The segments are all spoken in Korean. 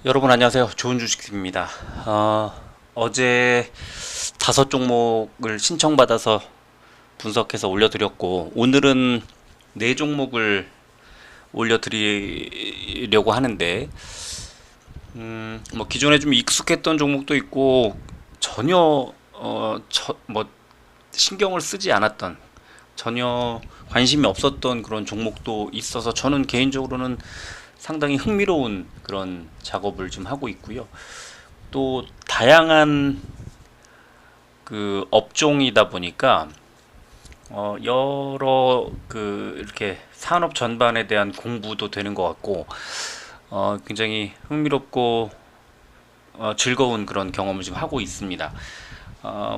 여러분 안녕하세요. 좋은 주식입니다. 어제 5종목을 신청받아서 분석해서 올려드렸고, 오늘은 4종목을 올려드리려고 하는데, 뭐 기존에 좀 익숙했던 종목도 있고 전혀 신경을 쓰지 않았던, 전혀 관심이 없었던 그런 종목도 있어서 저는 개인적으로는 상당히 흥미로운 그런 작업을 좀 하고 있고요. 또 다양한 그 업종이다 보니까 여러 그 이렇게 산업 전반에 대한 공부도 되는 것 같고 굉장히 흥미롭고 즐거운 그런 경험을 지금 하고 있습니다.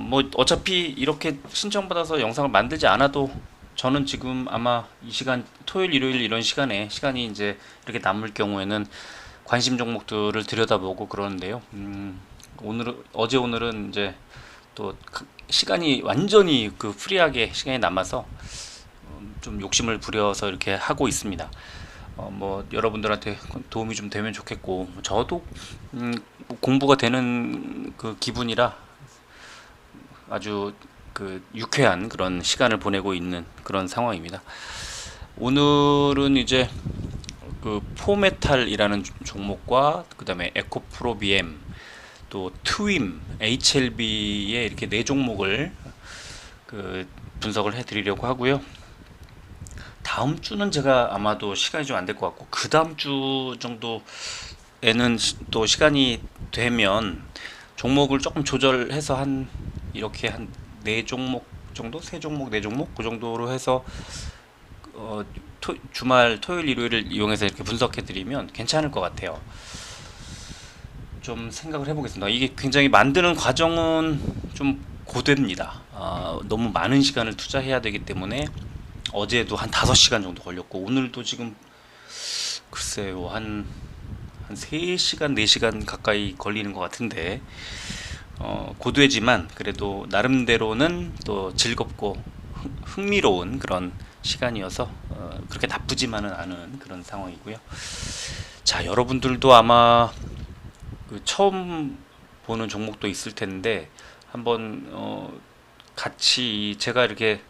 뭐 어차피 이렇게 신청받아서 영상을 만들지 않아도 저는 지금 아마 이 시간 토요일 일요일 이런 시간이 이제 이렇게 남을 경우에는 관심 종목들을 들여다보고 그러는데요. 오늘은 이제 또 시간이 완전히 그 프리하게 시간이 남아서 좀 욕심을 부려서 이렇게 하고 있습니다. 뭐 여러분들한테 도움이 좀 되면 좋겠고 저도 공부가 되는 그 기분이라 아주 그 유쾌한 그런 시간을 보내고 있는 그런 상황입니다. 오늘은 이제 그 포메탈이라는 종목과 그다음에 에코프로비엠 또 트윈, HLB의 이렇게 4종목을 그 분석을 해드리려고 하고요. 다음 주는 제가 아마도 시간이 좀 안 될 것 같고 그 다음 주 정도에는 또 시간이 되면 종목을 조금 조절해서 한 이렇게 한 4종목 정도, 3종목, 4종목 그 정도로 해서 주말 토요일 일요일을 이용해서 이렇게 분석해 드리면 괜찮을 것 같아요. 좀 생각을 해보겠습니다. 이게 굉장히 만드는 과정은 좀 고됩니다. 너무 많은 시간을 투자해야 되기 때문에 어제도 한 5시간 정도 걸렸고 오늘도 지금 글쎄요 한 3시간 4시간 가까이 걸리는 것 같은데 고되지만 그래도 나름대로는 또 즐겁고 흥미로운 그런 시간이어서 그렇게 나쁘지만은 않은 그런 상황이고요. 자, 여러분들도 아마 그 처음 보는 종목도 있을 텐데 한번 같이 제가 이렇게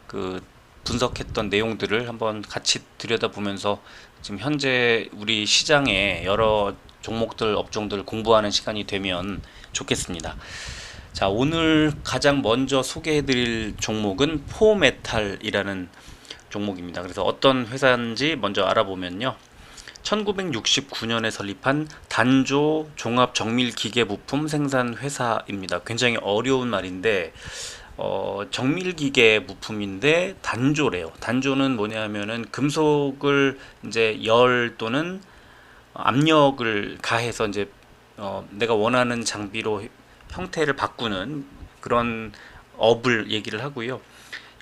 그 분석했던 내용들을 한번 같이 들여다보면서 지금 현재 우리 시장에 여러 종목들 업종들 공부하는 시간이 되면 좋겠습니다. 자, 오늘 가장 먼저 소개해드릴 종목은 포메탈이라는 종목입니다. 그래서 어떤 회사인지 먼저 알아보면요. 1969년에 설립한 단조 종합 정밀 기계 부품 생산 회사입니다. 굉장히 어려운 말인데 정밀 기계 부품인데 단조래요. 단조는 뭐냐면은 금속을 이제 열 또는 압력을 가해서 이제 내가 원하는 장비로 형태를 바꾸는 그런 업을 얘기를 하고요.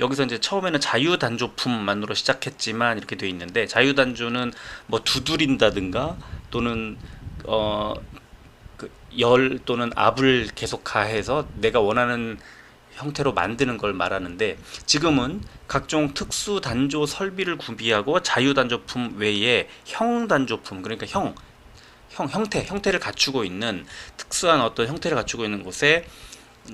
여기서 이제 처음에는 자유단조품만으로 시작했지만 이렇게 돼 있는데 자유단조는 뭐 두드린다든가 또는 어, 열 또는 압을 계속 가해서 내가 원하는 형태로 만드는 걸 말하는데 지금은 각종 특수 단조 설비를 구비하고 자유단조품 외에 형단조품 그러니까 형태를 갖추고 있는 특수한 어떤 형태를 갖추고 있는 곳에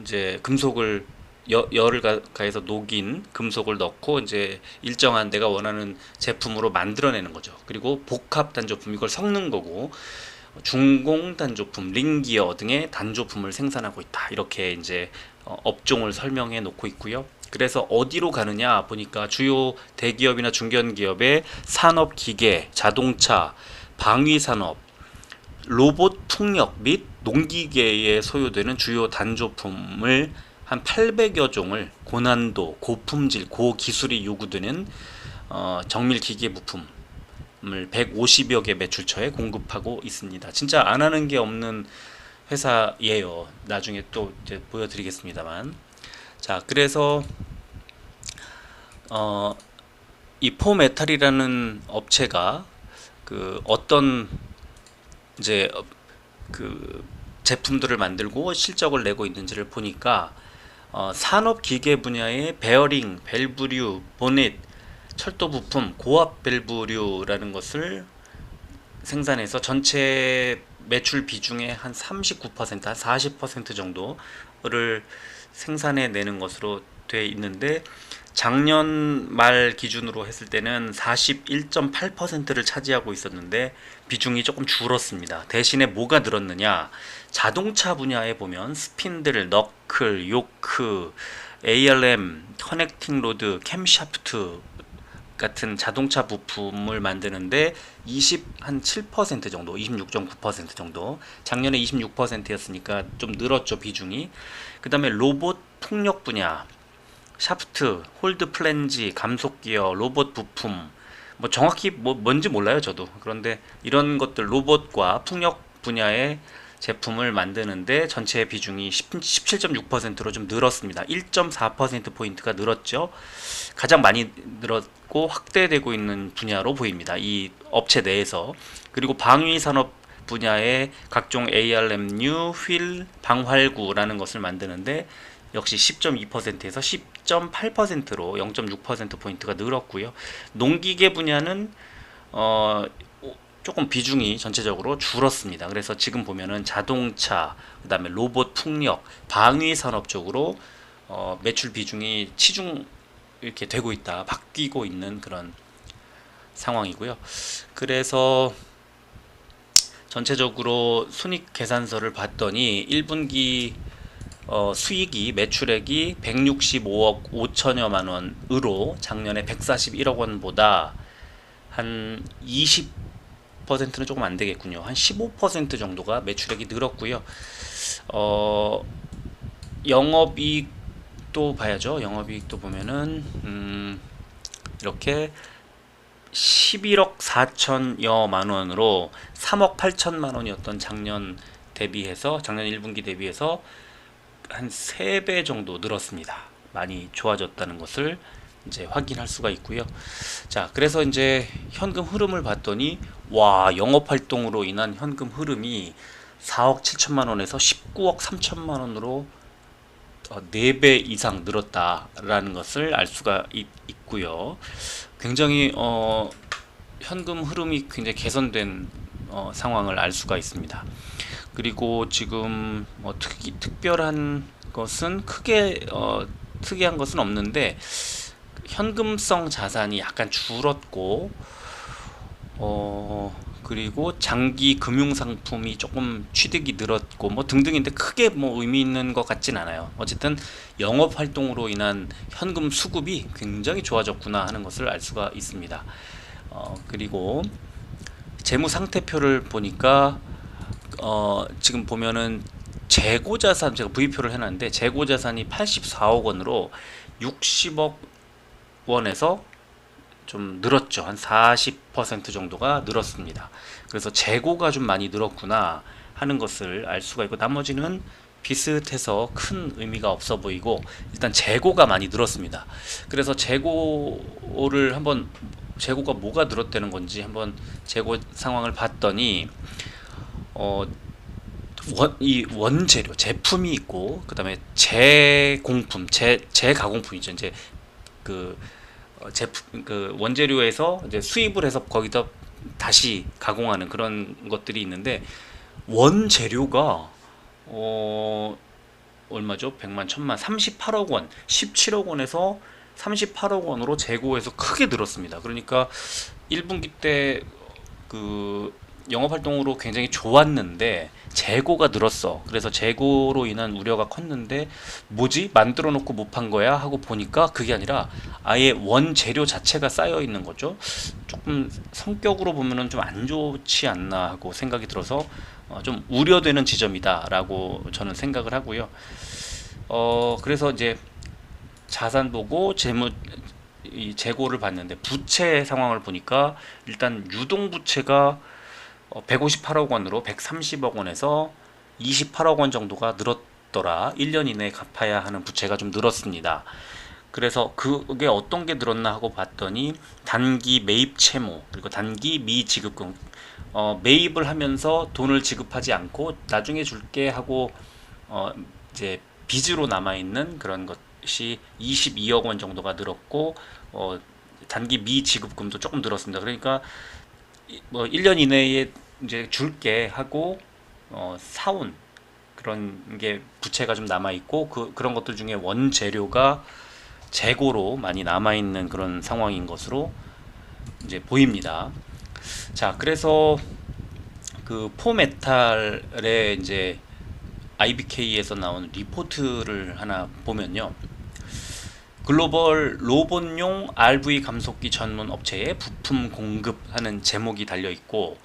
이제 금속을 열을 가해서 녹인 금속을 넣고 이제 일정한 내가 원하는 제품으로 만들어내는 거죠. 그리고 복합 단조품 이걸 섞는 거고 중공 단조품, 링기어 등의 단조품을 생산하고 있다. 이렇게 이제 업종을 설명해 놓고 있고요. 그래서 어디로 가느냐 보니까 주요 대기업이나 중견기업의 산업 기계, 자동차, 방위 산업, 로봇 풍력 및 농기계에 소요되는 주요 단조품을 한 800여 종을 고난도, 고품질, 고기술이 요구되는 정밀 기계 부품을 150여 개 매출처에 공급하고 있습니다. 진짜 안 하는 게 없는 회사예요. 나중에 또 이제 보여드리겠습니다만. 자, 그래서 이 포메탈이라는 업체가 그 어떤 이제 그 제품들을 만들고 실적을 내고 있는지를 보니까 산업 기계 분야의 베어링, 밸브류, 보넷, 철도 부품, 고압 밸브류라는 것을 생산해서 전체 매출 비중의 한 39%, 한 40% 정도를 생산해 내는 것으로 돼 있는데, 작년 말 기준으로 했을 때는 41.8%를 차지하고 있었는데 비중이 조금 줄었습니다. 대신에 뭐가 늘었느냐? 자동차 분야에 보면 스핀들, 너클, 요크, ARM, 커넥팅 로드, 캠샤프트 같은 자동차 부품을 만드는데 27% 정도, 26.9% 정도. 작년에 26%였으니까 좀 늘었죠, 비중이. 그다음에 로봇 풍력 분야, 샤프트, 홀드 플랜지, 감속 기어, 로봇 부품, 뭐 정확히 뭐 뭔지 몰라요, 저도. 그런데 이런 것들, 로봇과 풍력 분야의 제품을 만드는데 전체 비중이 17.6%로 좀 늘었습니다. 1.4% 포인트가 늘었죠. 가장 많이 늘었고 확대되고 있는 분야로 보입니다, 이 업체 내에서. 그리고 방위 산업 분야의 각종 ARM류, 휠, 방활구라는 것을 만드는데 역시 10.2%에서 10.8%로 0.6% 포인트가 늘었고요. 농기계 분야는 조금 비중이 전체적으로 줄었습니다. 그래서 지금 보면은 자동차, 그다음에 로봇 풍력, 방위 산업 쪽으로 매출 비중이 치중 이렇게 되고 있다, 바뀌고 있는 그런 상황이고요. 그래서 전체적으로 손익계산서를 봤더니 1분기 수익이, 매출액이 165억 5천여만 원으로 작년에 141억 원보다 한 20%는 조금 안 되겠군요. 한 15% 정도가 매출액이 늘었고요. 영업이익도 봐야죠. 영업이익도 보면은 이렇게 11억 4천여만 원으로 3억 8천만 원이었던 작년 대비해서, 작년 1분기 대비해서 한 3배 정도 늘었습니다. 많이 좋아졌다는 것을 이제 확인할 수가 있고요. 자, 그래서 이제 현금 흐름을 봤더니 와, 영업 활동으로 인한 현금 흐름이 4억 7천만 원에서 19억 3천만 원으로 4배 이상 늘었다라는 것을 알 수가 있고요. 굉장히 현금 흐름이 굉장히 개선된 상황을 알 수가 있습니다. 그리고 지금 특별한 것은 크게 특이한 것은 없는데, 현금성 자산이 약간 줄었고, 그리고 장기 금융 상품이 조금 취득이 늘었고, 뭐 등등인데 크게 뭐 의미 있는 것 같진 않아요. 어쨌든 영업 활동으로 인한 현금 수급이 굉장히 좋아졌구나 하는 것을 알 수가 있습니다. 그리고 재무 상태표를 보니까 지금 보면은 재고자산, 제가 V표를 해놨는데 재고자산이 84억 원으로 60억 원에서 좀 늘었죠. 한 40% 정도가 늘었습니다. 그래서 재고가 좀 많이 늘었구나 하는 것을 알 수가 있고, 나머지는 비슷해서 큰 의미가 없어 보이고, 일단 재고가 많이 늘었습니다. 그래서 재고가 뭐가 늘었다는 건지 한번 재고 상황을 봤더니 이 원재료 제품이 있고, 그다음에 재공품, 재가공품이죠. 이제 그 제품, 그 원재료에서 이제 수입을 해서 거기다 다시 가공하는 그런 것들이 있는데, 원재료가 얼마죠? 100만, 1000만, 38억 원, 17억 원에서 38억 원으로 재고에서 크게 늘었습니다. 그러니까 1분기 때 그 영업 활동으로 굉장히 좋았는데 재고가 늘었어. 그래서 재고로 인한 우려가 컸는데, 뭐지? 만들어 놓고 못 판 거야? 하고 보니까 그게 아니라 아예 원재료 자체가 쌓여 있는 거죠. 조금 성격으로 보면은 좀 안 좋지 않나 하고 생각이 들어서 좀 우려되는 지점이다라고 저는 생각을 하고요. 그래서 이제 자산 보고 이 재고를 봤는데, 부채 상황을 보니까 일단 유동 부채가 158억 원으로 130억 원에서 28억 원 정도가 늘었더라. 1년 이내에 갚아야 하는 부채가 좀 늘었습니다. 그래서 그게 어떤 게 늘었나 하고 봤더니, 단기 매입 채무, 그리고 단기 미지급금, 매입을 하면서 돈을 지급하지 않고 나중에 줄게 하고 이제 빚으로 남아 있는 그런 것이 22억 원 정도가 늘었고, 단기 미지급금도 조금 늘었습니다. 그러니까 뭐 1년 이내에 이제 줄게 하고 사온 그런 게 부채가 좀 남아 있고 그런 것들 중에 원재료가 재고로 많이 남아 있는 그런 상황인 것으로 이제 보입니다. 자, 그래서 그 포메탈의 이제 IBK에서 나온 리포트를 하나 보면요. 글로벌 로봇용 RV 감속기 전문 업체에 부품 공급하는 제목이 달려 있고,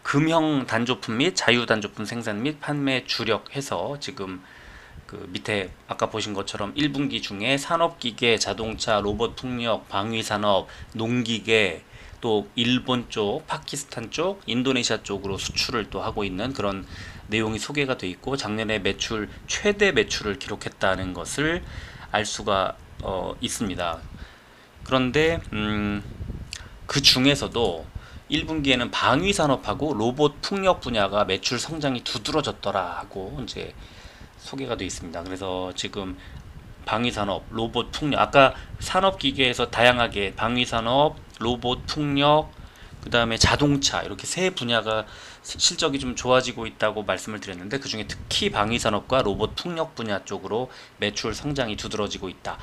금형 단조품 및 자유 단조품 생산 및 판매 주력해서 지금 그 밑에 아까 보신 것처럼 1분기 중에 산업기계, 자동차, 로봇 풍력, 방위산업, 농기계, 또 일본 쪽, 파키스탄 쪽, 인도네시아 쪽으로 수출을 또 하고 있는 그런 내용이 소개가 돼 있고, 작년에 매출 최대 매출을 기록했다는 것을 알 수가 있습니다. 그런데 그 중에서도 1분기에는 방위산업하고 로봇 풍력 분야가 매출 성장이 두드러졌더라고 이제 소개가 되어 있습니다. 그래서 지금 방위산업, 로봇 풍력, 아까 산업기계에서 다양하게 방위산업, 로봇 풍력, 그 다음에 자동차 이렇게 세 분야가 실적이 좀 좋아지고 있다고 말씀을 드렸는데, 그 중에 특히 방위산업과 로봇 풍력 분야 쪽으로 매출 성장이 두드러지고 있다.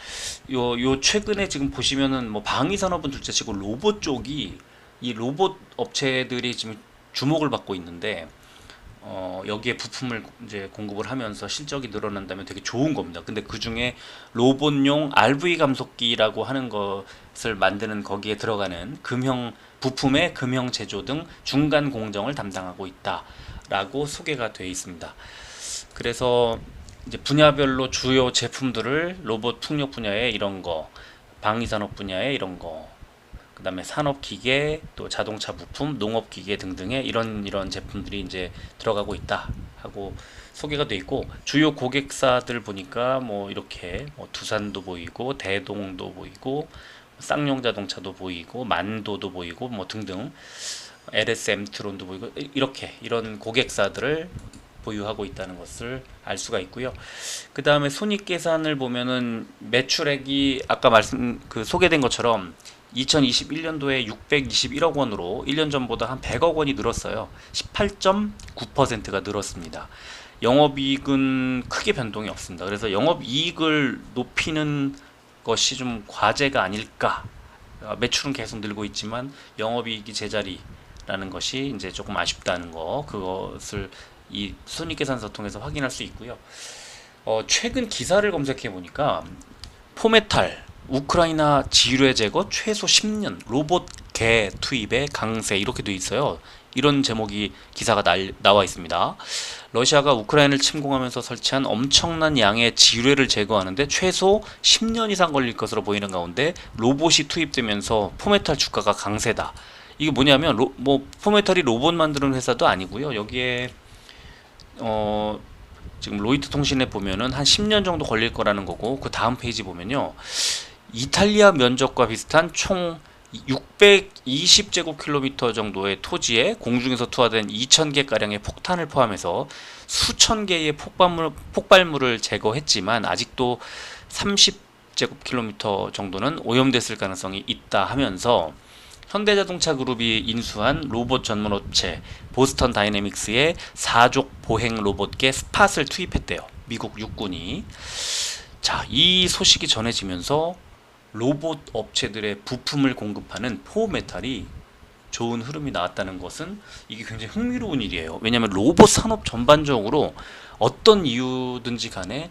요 최근에 지금 보시면은 뭐 방위산업은 둘째치고 로봇 쪽이, 이 로봇 업체들이 지금 주목을 받고 있는데, 여기에 부품을 이제 공급을 하면서 실적이 늘어난다면 되게 좋은 겁니다. 근데 그 중에 로봇용 RV 감속기라고 하는 것을 만드는 거기에 들어가는 금형 부품의 금형 제조 등 중간 공정을 담당하고 있다라고 소개가 되어 있습니다. 그래서 이제 분야별로 주요 제품들을 로봇 풍력 분야에 이런 거, 방위산업 분야에 이런 거, 그 다음에 산업기계, 또 자동차 부품, 농업기계 등등의 이런 제품들이 이제 들어가고 있다 하고 소개가 돼 있고, 주요 고객사들 보니까 뭐 이렇게 뭐 두산도 보이고, 대동도 보이고, 쌍용 자동차도 보이고, 만도도 보이고, 뭐 등등, LS 엠트론도 보이고, 이렇게 이런 고객사들을 보유하고 있다는 것을 알 수가 있고요. 그 다음에 손익계산을 보면은 매출액이 아까 소개된 것처럼 2021년도에 621억 원으로 1년 전보다 한 100억 원이 늘었어요. 18.9%가 늘었습니다. 영업이익은 크게 변동이 없습니다. 그래서 영업이익을 높이는 것이 좀 과제가 아닐까. 매출은 계속 늘고 있지만 영업이익이 제자리라는 것이 이제 조금 아쉽다는 거, 그것을 이 손익계산서 통해서 확인할 수 있고요. 최근 기사를 검색해 보니까 포메탈 우크라이나 지뢰 제거 최소 10년 로봇 개 투입에 강세 이렇게 돼 있어요. 이런 제목이 기사가 나와 있습니다. 러시아가 우크라이나를 침공하면서 설치한 엄청난 양의 지뢰를 제거하는데 최소 10년 이상 걸릴 것으로 보이는 가운데 로봇이 투입되면서 포메탈 주가가 강세다. 이게 뭐냐면 포메탈이 로봇 만드는 회사도 아니고요. 여기에 지금 로이터 통신에 보면은 한 10년 정도 걸릴 거라는 거고, 그 다음 페이지 보면요, 이탈리아 면적과 비슷한 총 620제곱킬로미터 정도의 토지에 공중에서 투하된 2000개 가량의 폭탄을 포함해서 수천 개의 폭발물을 제거했지만 아직도 30제곱킬로미터 정도는 오염됐을 가능성이 있다 하면서, 현대자동차 그룹이 인수한 로봇 전문 업체 보스턴 다이내믹스의 4족 보행 로봇계 스팟을 투입했대요. 미국 육군이. 자, 이 소식이 전해지면서 로봇 업체들의 부품을 공급하는 포메탈이 좋은 흐름이 나왔다는 것은 이게 굉장히 흥미로운 일이에요. 왜냐하면 로봇 산업 전반적으로 어떤 이유든지 간에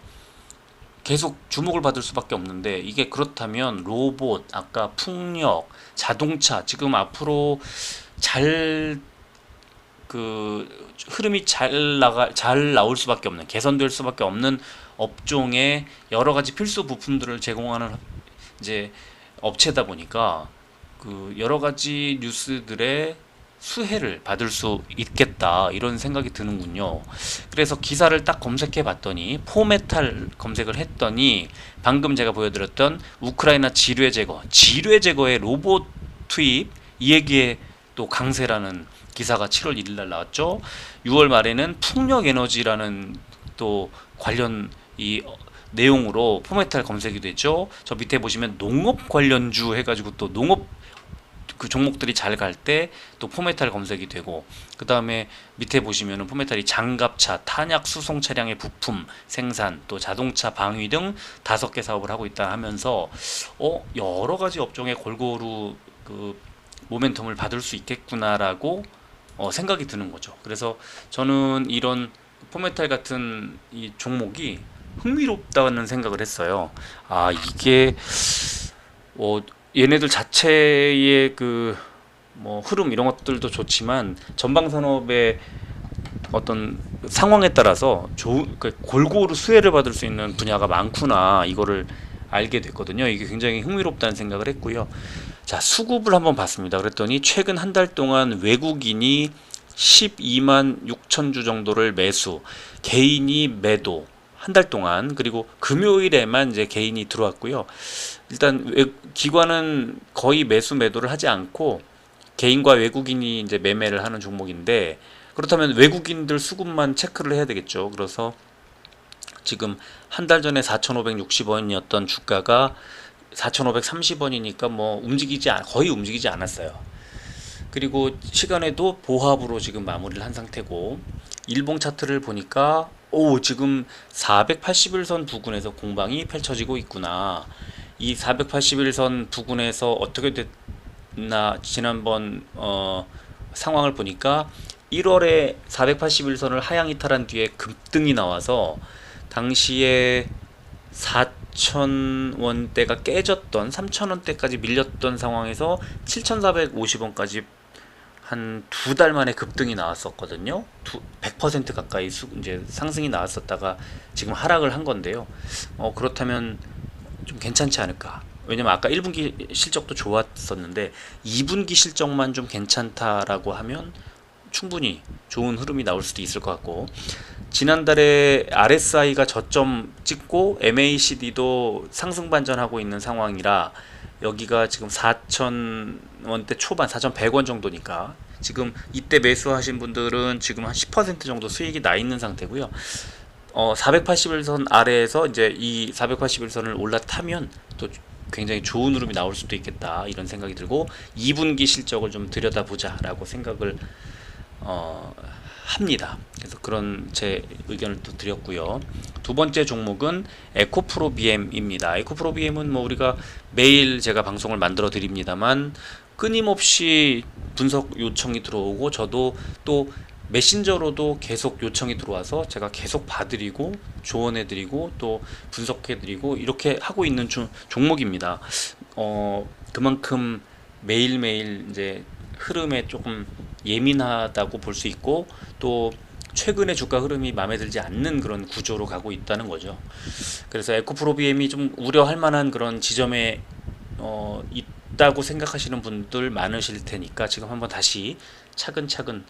계속 주목을 받을 수밖에 없는데, 이게 그렇다면 로봇, 아까 풍력, 자동차, 지금 앞으로 흐름이 잘 나올 수밖에 없는, 개선될 수밖에 없는 업종의 여러 가지 필수 부품들을 제공하는 이제 업체다 보니까 그 여러 가지 뉴스들의 수혜를 받을 수 있겠다, 이런 생각이 드는군요. 그래서 기사를 딱 검색해 봤더니, 포메탈 검색을 했더니 방금 제가 보여드렸던 우크라이나 지뢰 제거의 로봇 투입, 이 얘기에 또 강세라는 기사가 7월 1일 날 나왔죠. 6월 말에는 풍력 에너지라는 또 관련 이 내용으로 포메탈 검색이 됐죠. 저 밑에 보시면 농업 관련주 해가지고 또 농업 그 종목들이 잘 갈 때 또 포메탈 검색이 되고, 그 다음에 밑에 보시면은 포메탈이 장갑차, 탄약 수송 차량의 부품 생산, 또 자동차 방위 등 5개 사업을 하고 있다 하면서 여러 가지 업종에 골고루 그 모멘텀을 받을 수 있겠구나라고 생각이 드는 거죠. 그래서 저는 이런 포메탈 같은 이 종목이 흥미롭다는 생각을 했어요. 아, 이게 얘네들 자체의 그 뭐 흐름 이런 것들도 좋지만 전방 산업의 어떤 상황에 따라서 골고루 수혜를 받을 수 있는 분야가 많구나, 이거를 알게 됐거든요. 이게 굉장히 흥미롭다는 생각을 했고요. 자, 수급을 한번 봤습니다. 그랬더니 최근 한 달 동안 외국인이 12만 6천 주 정도를 매수, 개인이 매도 한 달 동안, 그리고 금요일에만 이제 개인이 들어왔고요. 일단 기관은 거의 매수 매도를 하지 않고 개인과 외국인이 이제 매매를 하는 종목인데, 그렇다면 외국인들 수급만 체크를 해야 되겠죠. 그래서 지금 한 달 전에 4,560원이었던 주가가 4,530원이니까 뭐 거의 움직이지 않았어요. 그리고 시간에도 보합으로 지금 마무리를 한 상태고, 일봉 차트를 보니까 지금 481선 부근에서 공방이 펼쳐지고 있구나. 이 481선 부근에서 어떻게 됐나, 지난번 상황을 보니까 1월에 481선을 하향 이탈한 뒤에 급등이 나와서 당시에 4,000원대가 깨졌던 3,000원대까지 밀렸던 상황에서 7,450원까지 한 2달 만에 급등이 나왔었거든요. 100% 가까이 이제 상승이 나왔었다가 지금 하락을 한 건데요. 그렇다면 좀 괜찮지 않을까? 왜냐면 아까 1분기 실적도 좋았었는데 2분기 실적만 좀 괜찮다라고 하면 충분히 좋은 흐름이 나올 수도 있을 것 같고, 지난달에 RSI가 저점 찍고 MACD도 상승 반전하고 있는 상황이라 여기가 지금 4,000원대 초반, 4,100원 정도니까 지금 이때 매수하신 분들은 지금 한 10% 정도 수익이 나 있는 상태고요. 481선 아래에서 이제 이 481선을 올라타면 또 굉장히 좋은 흐름이 나올 수도 있겠다, 이런 생각이 들고 2분기 실적을 좀 들여다보자 라고 생각을 합니다. 그래서 그런 제 의견을 또 드렸고요. 두 번째 종목은 에코프로비엠입니다. 에코프로비엠은 뭐 우리가 매일 제가 방송을 만들어 드립니다만 끊임없이 분석 요청이 들어오고, 저도 또 메신저로도 계속 요청이 들어와서 제가 계속 봐드리고 조언해드리고 또 분석해드리고 이렇게 하고 있는 종목입니다. 그만큼 매일매일 이제 흐름에 조금 예민하다고 볼 수 있고, 또 최근의 주가 흐름이 마음에 들지 않는 그런 구조로 가고 있다는 거죠. 그래서 에코프로비엠이 좀 우려할 만한 그런 지점에 있다고 생각하시는 분들 많으실 테니까 지금 한번 다시 차근차근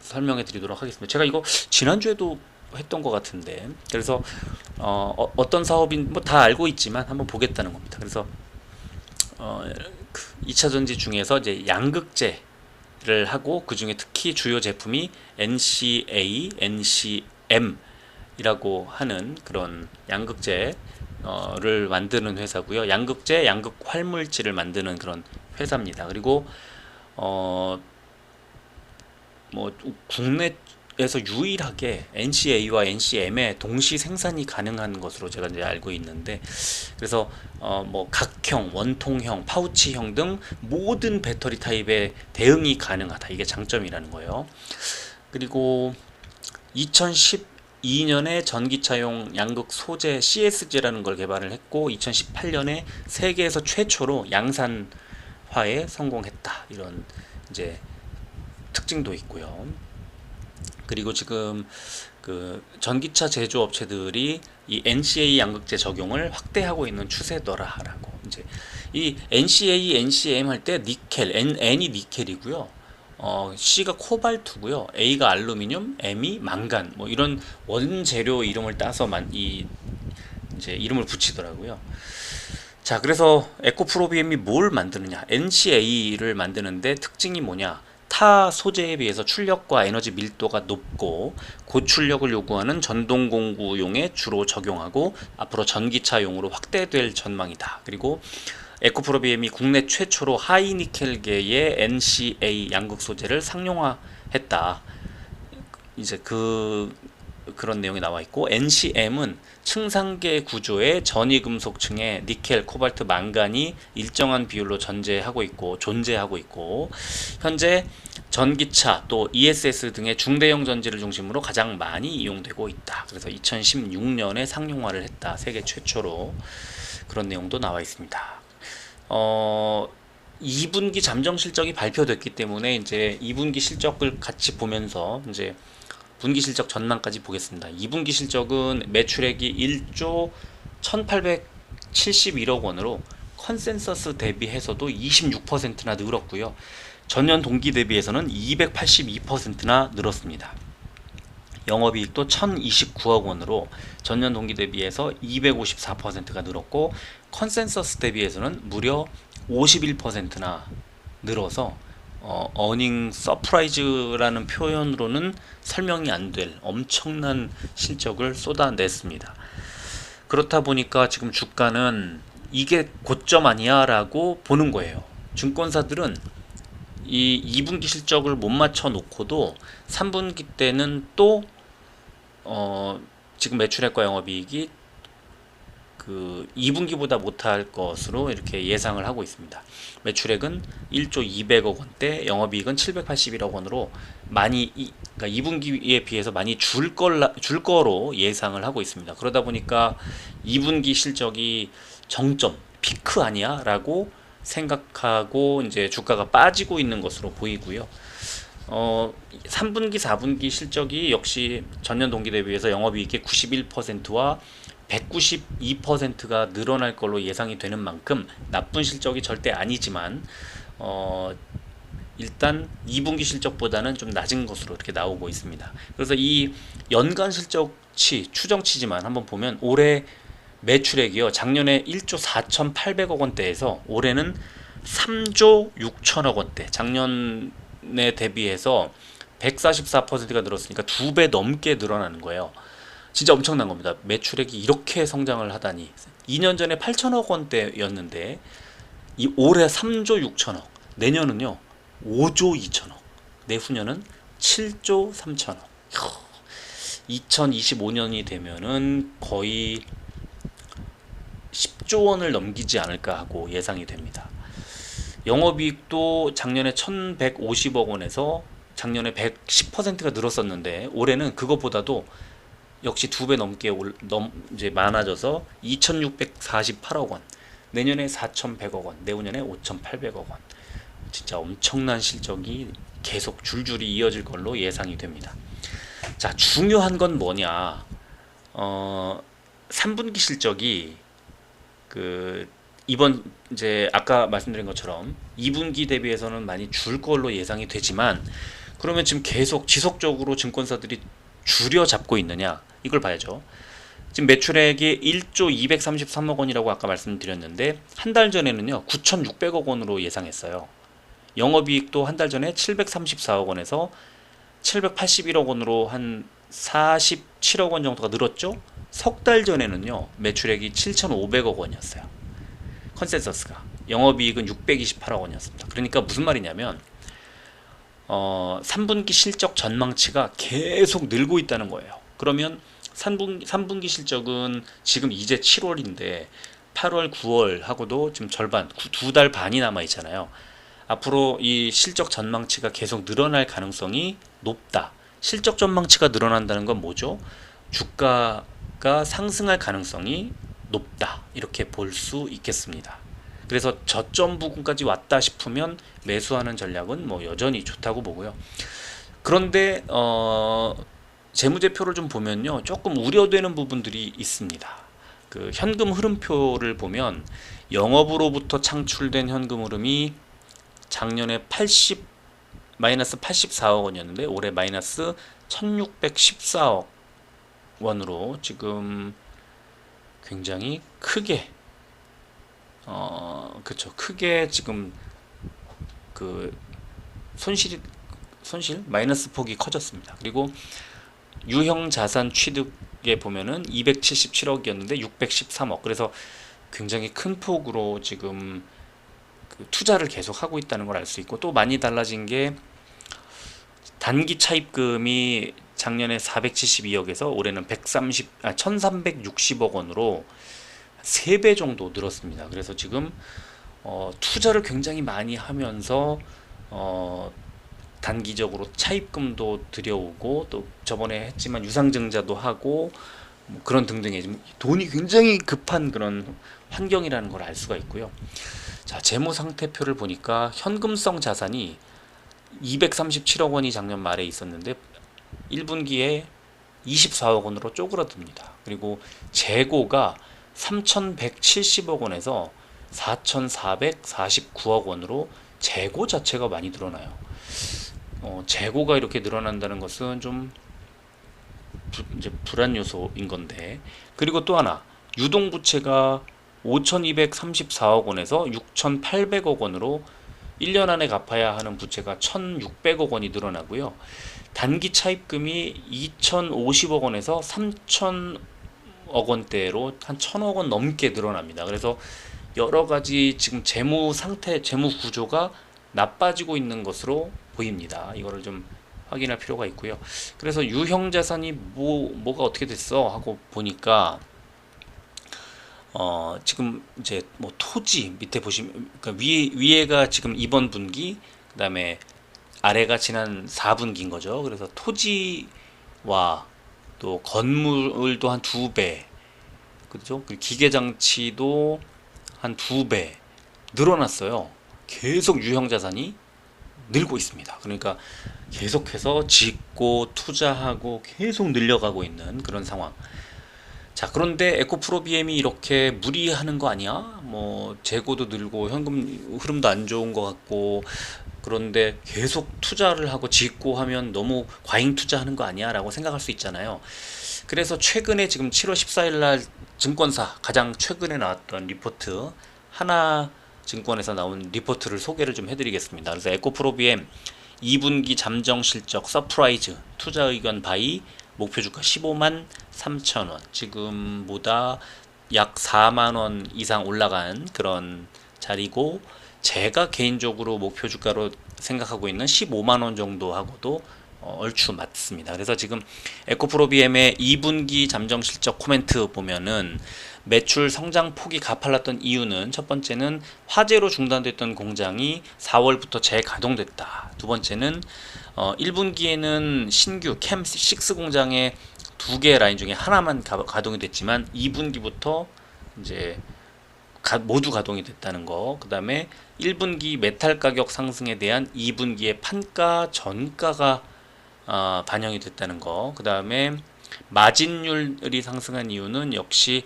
설명해 드리도록 하겠습니다. 제가 이거 지난주에도 했던 것 같은데, 그래서 어떤 사업인 뭐 다 알고 있지만 한번 보겠다는 겁니다. 그래서 2차전지 중에서 이제 양극재를 하고, 그 중에 특히 주요 제품이 NCA, NCM 이라고 하는 그런 양극재를 만드는 회사고요. 양극재, 양극 활물질을 만드는 그런 회사입니다. 그리고 뭐 국내에서 유일하게 NCA와 NCM의 동시 생산이 가능한 것으로 제가 이제 알고 있는데, 그래서 뭐 각형, 원통형, 파우치형 등 모든 배터리 타입에 대응이 가능하다, 이게 장점이라는 거예요. 그리고 2012년에 전기차용 양극 소재 CSG라는 걸 개발을 했고, 2018년에 세계에서 최초로 양산화에 성공했다, 이런 이제 특징도 있고요. 그리고 지금 그 전기차 제조업체들이 이 NCA 양극재 적용을 확대하고 있는 추세더라라고. 이제 이 NCA, NCM 할 때 니켈, N이 니켈이고요. C가 코발트고요. A가 알루미늄, M이 망간. 뭐 이런 원재료 이름을 따서 이제 이름을 붙이더라고요. 자, 그래서 에코프로비엠이 뭘 만드느냐? NCA를 만드는데 특징이 뭐냐? 타 소재에 비해서 출력과 에너지 밀도가 높고 고출력을 요구하는 전동 공구용에 주로 적용하고 앞으로 전기차용으로 확대될 전망이다. 그리고 에코프로비엠이 국내 최초로 하이니켈계의 NCA 양극 소재를 상용화했다. 이제 그런 내용이 나와 있고, NCM은 층상계 구조의 전이금속층에 니켈, 코발트, 망간이 일정한 비율로 존재하고 있고 현재 전기차 또 ESS 등의 중대형 전지를 중심으로 가장 많이 이용되고 있다. 그래서 2016년에 상용화를 했다. 세계 최초로. 그런 내용도 나와 있습니다. 2분기 잠정 실적이 발표됐기 때문에 이제 2분기 실적을 같이 보면서 이제 분기 실적 전망까지 보겠습니다. 2분기 실적은 매출액이 1조 1871억 원으로 컨센서스 대비해서도 26%나 늘었고요. 전년 동기 대비해서는 282%나 늘었습니다. 영업이익도 1029억 원으로 전년 동기 대비해서 254%가 늘었고, 컨센서스 대비해서는 무려 51%나 늘어서 어닝 서프라이즈라는 표현으로는 설명이 안 될 엄청난 실적을 쏟아냈습니다. 그렇다 보니까 지금 주가는 이게 고점 아니야 라고 보는 거예요. 증권사들은 이 2분기 실적을 못 맞춰 놓고도 3분기 때는 또 지금 매출액과 영업이익이 그 2분기보다 못할 것으로 이렇게 예상을 하고 있습니다. 매출액은 1조 200억 원대, 영업이익은 781억 원으로 많이 그러니까 2분기에 비해서 많이 줄 거로 예상을 하고 있습니다. 그러다 보니까 2분기 실적이 정점, 피크 아니야라고 생각하고 이제 주가가 빠지고 있는 것으로 보이고요. 3분기, 4분기 실적이 역시 전년 동기 대비해서 영업이익의 91%와 192%가 늘어날 걸로 예상이 되는 만큼 나쁜 실적이 절대 아니지만 일단 2분기 실적보다는 좀 낮은 것으로 이렇게 나오고 있습니다. 그래서 이 연간 실적치 추정치지만 한번 보면 올해 매출액이요, 작년에 1조 4,800억 원대에서 올해는 3조 6천억 원대, 작년에 대비해서 144%가 늘었으니까 2배 넘게 늘어나는 거예요. 진짜 엄청난 겁니다. 매출액이 이렇게 성장을 하다니. 2년 전에 8천억 원대였는데 이 올해 3조 6천억, 내년은요 5조 2천억, 내후년은 7조 3천억. 2025년이 되면은 거의 10조 원을 넘기지 않을까 하고 예상이 됩니다. 영업이익도 작년에 1150억 원에서 작년에 110%가 늘었었는데 올해는 그것보다도 역시 2배 넘게 이제 많아져서 2648억 원, 내년에 4100억 원, 내후년에 5800억 원. 진짜 엄청난 실적이 계속 줄줄이 이어질 걸로 예상이 됩니다. 자, 중요한 건 뭐냐? 3분기 실적이 이번 이제 아까 말씀드린 것처럼 2분기 대비해서는 많이 줄 걸로 예상이 되지만, 그러면 지금 계속 지속적으로 증권사들이 줄여 잡고 있느냐, 이걸 봐야죠. 지금 매출액이 1조 233억 원이라고 아까 말씀드렸는데 한 달 전에는요 9,600억 원으로 예상했어요. 영업이익도 한 달 전에 734억 원에서 781억 원으로 한 47억 원 정도가 늘었죠. 석 달 전에는요 매출액이 7,500억 원이었어요. 컨센서스가. 영업이익은 628억 원이었습니다. 그러니까 무슨 말이냐면 3분기 실적 전망치가 계속 늘고 있다는 거예요. 그러면 3분기 실적은 지금 이제 7월인데 8월, 9월 하고도 지금 절반, 2달 반이 남아 있잖아요. 앞으로 이 실적 전망치가 계속 늘어날 가능성이 높다. 실적 전망치가 늘어난다는 건 뭐죠? 주가가 상승할 가능성이 높다. 이렇게 볼 수 있겠습니다. 그래서 저점 부근까지 왔다 싶으면 매수하는 전략은 뭐 여전히 좋다고 보고요. 그런데 재무제표를 좀 보면요 조금 우려되는 부분들이 있습니다. 그 현금 흐름표를 보면 영업으로부터 창출된 현금 흐름이 작년에 마이너스 84억 원이었는데 올해 마이너스 1614억 원으로 지금 굉장히 크게 크게 지금 그 손실 마이너스 폭이 커졌습니다. 그리고 유형 자산 취득에 보면은 277억이었는데 613억. 그래서 굉장히 큰 폭으로 지금 그 투자를 계속 하고 있다는 걸 알 수 있고, 또 많이 달라진 게 단기 차입금이 작년에 472억에서 올해는 1360억 원으로 3배 정도 늘었습니다. 그래서 지금 투자를 굉장히 많이 하면서 단기적으로 차입금도 들여오고, 또 저번에 했지만 유상증자도 하고 뭐 그런 등등의 지금 돈이 굉장히 급한 그런 환경이라는 걸 알 수가 있고요. 자, 재무 상태표를 보니까 현금성 자산이 237억 원이 작년 말에 있었는데 1분기에 24억 원으로 쪼그라듭니다. 그리고 재고가 3,170억 원에서 4,449억 원으로 재고 자체가 많이 늘어나요. 재고가 이렇게 늘어난다는 것은 좀 이제 불안 요소인 건데, 그리고 또 하나 유동부채가 5,234억 원에서 6,800억 원으로 1년 안에 갚아야 하는 부채가 1,600억 원이 늘어나고요. 단기 차입금이 2,050억 원에서 3,000억 원대로 한 1,000억 원 넘게 늘어납니다. 그래서 여러 가지 지금 재무 상태, 재무 구조가 나빠지고 있는 것으로 보입니다. 이거를 좀 확인할 필요가 있고요. 그래서 유형 자산이 뭐가 어떻게 됐어 하고 보니까 지금 이제 뭐 토지 밑에 보시면, 그러니까 위에가 지금 이번 분기, 그다음에 아래가 지난 4분기인 거죠. 그래서 토지와 또 건물도 한 2배, 그렇죠? 그리고 기계 장치도 한 2배 늘어났어요. 계속 유형 자산이 늘고 있습니다. 그러니까 계속해서 짓고 투자하고 계속 늘려가고 있는 그런 상황. 자, 그런데 에코프로비엠이 이렇게 무리하는 거 아니야? 뭐 재고도 늘고 현금 흐름도 안 좋은 것 같고, 그런데 계속 투자를 하고 짓고 하면 너무 과잉 투자하는 거 아니야? 라고 생각할 수 있잖아요. 그래서 최근에 지금 7월 14일 날 증권사 가장 최근에 나왔던 리포트, 하나 증권에서 나온 리포트를 소개를 좀 해드리겠습니다. 그래서 에코프로비엠 2분기 잠정 실적 서프라이즈 투자 의견 바이 목표 주가 15만 3천 원, 지금보다 약 4만 원 이상 올라간 그런 자리고, 제가 개인적으로 목표 주가로 생각하고 있는 15만 원 정도 하고도 얼추 맞습니다. 그래서 지금 에코프로비엠의 2분기 잠정 실적 코멘트 보면은 매출 성장 폭이 가팔랐던 이유는, 첫 번째는 화재로 중단됐던 공장이 4월부터 재가동됐다. 두 번째는 1분기에는 신규 캠6 공장의 2개 라인 중에 하나만 가동이 됐지만 2분기부터 이제 모두 가동이 됐다는 거. 그 다음에 1분기 메탈 가격 상승에 대한 2분기의 판가 전가가 반영이 됐다는 거. 그 다음에 마진율이 상승한 이유는 역시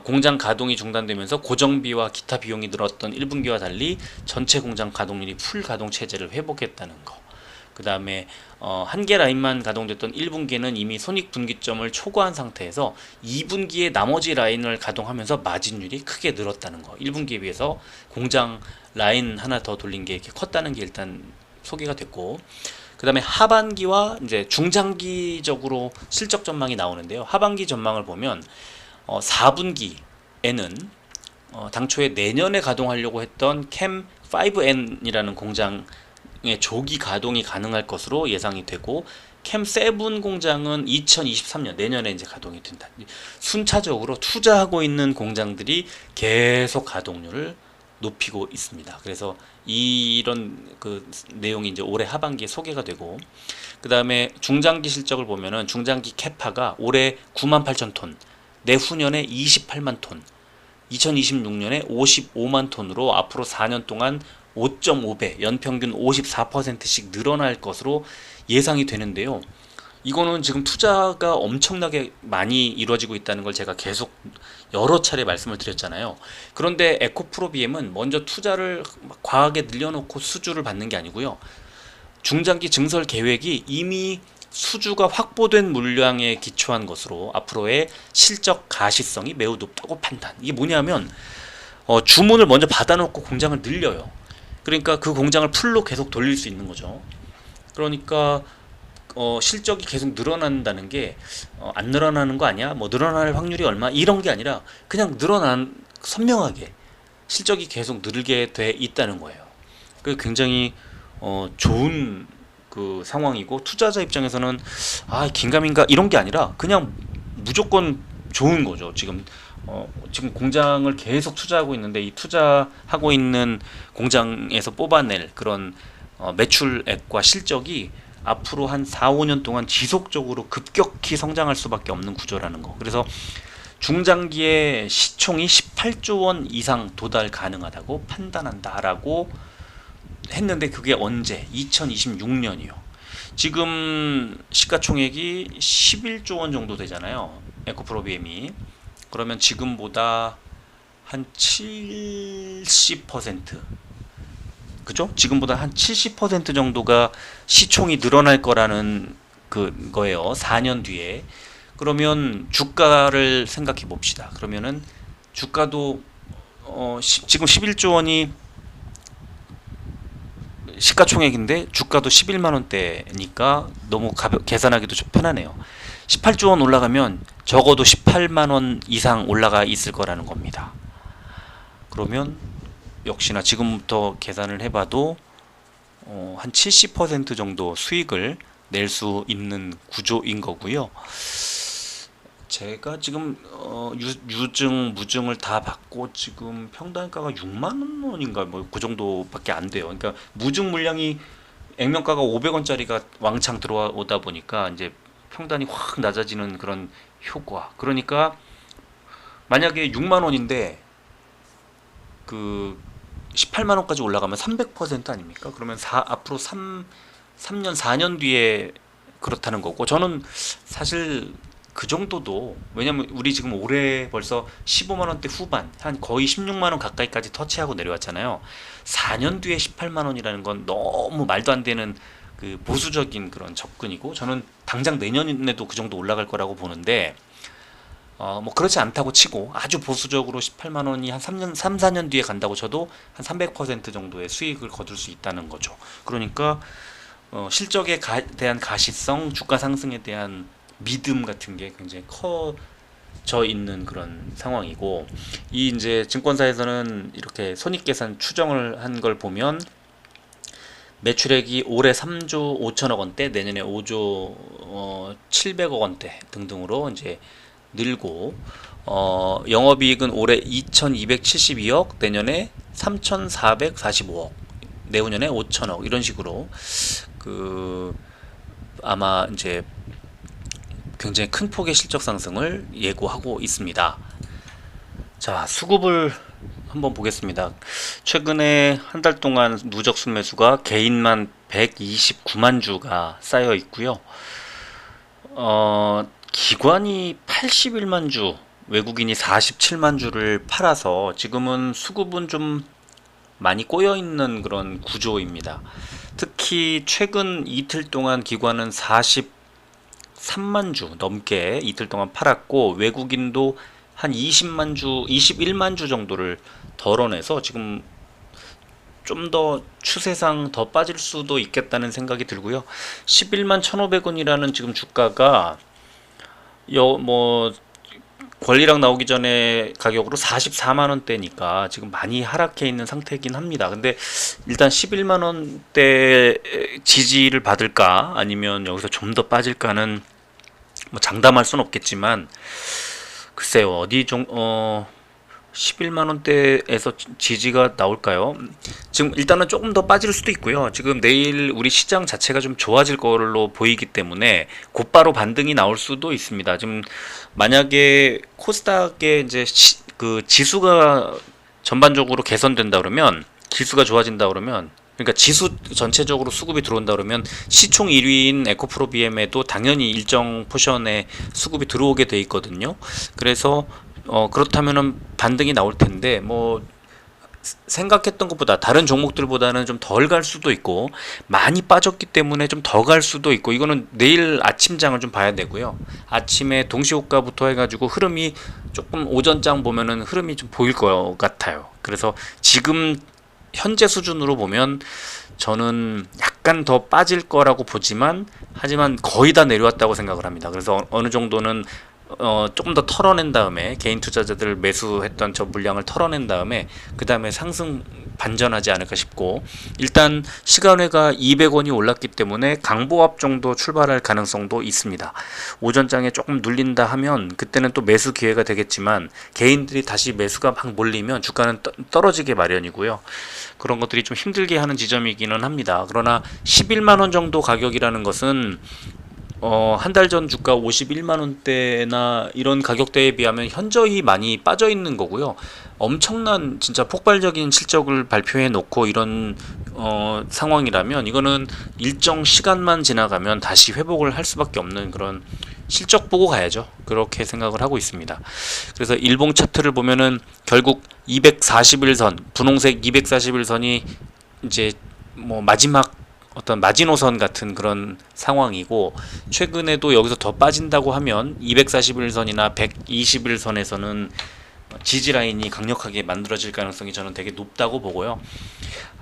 공장 가동이 중단되면서 고정비와 기타 비용이 늘었던 1분기와 달리 전체 공장 가동률이 풀 가동 체제를 회복했다는 거. 그 다음에 한 개 라인만 가동됐던 1분기에는 이미 손익분기점을 초과한 상태에서 2분기에 나머지 라인을 가동하면서 마진율이 크게 늘었다는 거. 1분기에 비해서 공장 라인 하나 더 돌린 게 이렇게 컸다는 게 일단 소개가 됐고, 그 다음에 하반기와 이제 중장기적으로 실적 전망이 나오는데요. 하반기 전망을 보면 4분기에는 당초에 내년에 가동하려고 했던 캠5N이라는 공장의 조기 가동이 가능할 것으로 예상이 되고, 캠7 공장은 2023년 내년에 이제 가동이 된다. 순차적으로 투자하고 있는 공장들이 계속 가동률을 높이고 있습니다. 그래서 이런 그 내용이 이제 올해 하반기에 소개가 되고, 그 다음에 중장기 실적을 보면은 중장기 캐파가 올해 98,000톤, 내후년에 28만 톤, 2026년에 55만 톤으로 앞으로 4년 동안 5.5배, 연평균 54%씩 늘어날 것으로 예상이 되는데요. 이거는 지금 투자가 엄청나게 많이 이루어지고 있다는 걸 제가 계속 여러 차례 말씀을 드렸잖아요. 그런데 에코프로비엠은 먼저 투자를 과하게 늘려놓고 수주를 받는 게 아니고요. 중장기 증설 계획이 이미 수주가 확보된 물량에 기초한 것으로 앞으로의 실적 가시성이 매우 높다고 판단. 이게 뭐냐면 주문을 먼저 받아놓고 공장을 늘려요. 그러니까 그 공장을 풀로 계속 돌릴 수 있는 거죠. 그러니까 실적이 계속 늘어난다는 게 안 늘어나는 거 아니야? 뭐 늘어날 확률이 얼마? 이런 게 아니라 그냥 선명하게 실적이 계속 늘게 돼 있다는 거예요. 그 굉장히 좋은 그 상황이고, 투자자 입장에서는 긴가민가 이런 게 아니라 그냥 무조건 좋은 거죠. 지금 공장을 계속 투자하고 있는데, 이 투자하고 있는 공장에서 뽑아낼 그런 매출액과 실적이 앞으로 한 4, 5년 동안 지속적으로 급격히 성장할 수밖에 없는 구조라는 거. 그래서 중장기에 시총이 18조 원 이상 도달 가능하다고 판단한다라고 했는데, 그게 언제? 2026년이요. 지금 시가총액이 11조 원 정도 되잖아요, 에코프로비엠이. 그러면 지금보다 한 70%, 그죠? 지금보다 한 70% 정도가 시총이 늘어날 거라는 거예요, 4년 뒤에. 그러면 주가를 생각해 봅시다. 그러면은 주가도 지금 11조 원이 시가총액인데 주가도 11만 원대니까 너무 계산하기도 좀 편하네요. 18조 원 올라가면 적어도 18만 원 이상 올라가 있을 거라는 겁니다. 그러면 역시나 지금부터 계산을 해봐도 한 70% 정도 수익을 낼 수 있는 구조인 거고요. 제가 지금 유증, 무증을 다 받고 지금 평단가가 6만 원인가 뭐 그 정도밖에 안 돼요. 그러니까 무증 물량이 액면가가 500원짜리가 왕창 들어오다 보니까 이제 평단이 확 낮아지는 그런 효과. 그러니까 만약에 6만 원인데 그 18만 원까지 올라가면 300% 아닙니까? 그러면 앞으로 3년, 4년 뒤에 그렇다는 거고, 저는 사실 그 정도도, 왜냐면 우리 지금 올해 벌써 15만 원대 후반, 한 거의 16만 원 가까이까지 터치하고 내려왔잖아요. 4년 뒤에 18만 원이라는 건 너무 말도 안 되는 그 보수적인 그런 접근이고, 저는 당장 내년에도 그 정도 올라갈 거라고 보는데, 뭐 그렇지 않다고 치고 아주 보수적으로 18만 원이 한 3, 4년 뒤에 간다고 쳐도 한 300% 정도의 수익을 거둘 수 있다는 거죠. 그러니까 실적에 대한 가시성, 주가 상승에 대한 믿음 같은 게 굉장히 커져 있는 그런 상황이고, 이 이제 증권사에서는 이렇게 손익계산 추정을 한 걸 보면 매출액이 올해 3조 5천억 원대, 내년에 5조 700억 원대 등등으로 이제 늘고, 영업이익은 올해 2,272억, 내년에 3,445억, 내후년에 5천억, 이런 식으로 아마 이제 굉장히 큰 폭의 실적 상승을 예고하고 있습니다. 자, 수급을 한번 보겠습니다. 최근에 한 달 동안 누적 순매수가 개인만 129만 주가 쌓여 있고요. 기관이 81만 주, 외국인이 47만 주를 팔아서 지금은 수급은 좀 많이 꼬여 있는 그런 구조입니다. 특히 최근 이틀 동안 기관은 43만 주 넘게 이틀 동안 팔았고, 외국인도 한 20만 주, 21만 주 정도를 덜어내서 지금 좀 더 추세상 더 빠질 수도 있겠다는 생각이 들고요. 11만 1,500원이라는 지금 주가가 뭐 권리락 나오기 전에 가격으로 44만 원대니까 지금 많이 하락해 있는 상태이긴 합니다. 근데 일단 11만 원대 지지를 받을까, 아니면 여기서 좀 더 빠질까는 뭐 장담할 수는 없겠지만, 글쎄요, 11만 원대에서 지지가 나올까요? 지금 일단은 조금 더 빠질 수도 있고요. 지금 내일 우리 시장 자체가 좀 좋아질 걸로 보이기 때문에 곧바로 반등이 나올 수도 있습니다. 지금 만약에 코스닥의 이제 그 지수가 전반적으로 개선된다 그러면, 지수가 좋아진다 그러면, 그러니까 지수 전체적으로 수급이 들어온다 그러면 시총 1위인 에코프로비엠에도 당연히 일정 포션의 수급이 들어오게 돼 있거든요. 그래서 그렇다면은 반등이 나올 텐데, 뭐 생각했던 것보다, 다른 종목들보다는 좀 덜 갈 수도 있고, 많이 빠졌기 때문에 좀 더 갈 수도 있고, 이거는 내일 아침장을 좀 봐야 되고요. 아침에 동시호가부터 해가지고 흐름이 조금, 오전장 보면은 흐름이 좀 보일 것 같아요. 그래서 지금 현재 수준으로 보면 저는 약간 더 빠질 거라고 보지만, 하지만 거의 다 내려왔다고 생각을 합니다. 그래서 어느 정도는 조금 더 털어낸 다음에, 개인 투자자들 매수했던 저 물량을 털어낸 다음에 그 다음에 상승 반전하지 않을까 싶고, 일단 시간외가 200원이 올랐기 때문에 강보합 정도 출발할 가능성도 있습니다. 오전장에 조금 눌린다 하면 그때는 또 매수 기회가 되겠지만, 개인들이 다시 매수가 막 몰리면 주가는 떨어지게 마련이고요. 그런 것들이 좀 힘들게 하는 지점이기는 합니다. 그러나 11만원 정도 가격이라는 것은 한 달 전 주가 51만원대나 이런 가격대에 비하면 현저히 많이 빠져 있는 거고요. 엄청난 진짜 폭발적인 실적을 발표해 놓고 이런 상황이라면, 이거는 일정 시간만 지나가면 다시 회복을 할 수밖에 없는 그런, 실적 보고 가야죠. 그렇게 생각을 하고 있습니다. 그래서 일봉 차트를 보면은 결국 241선, 분홍색 241선이 이제 뭐 마지막 어떤 마지노선 같은 그런 상황이고, 최근에도 여기서 더 빠진다고 하면 241선이나 121선에서는 지지 라인이 강력하게 만들어질 가능성이 저는 되게 높다고 보고요.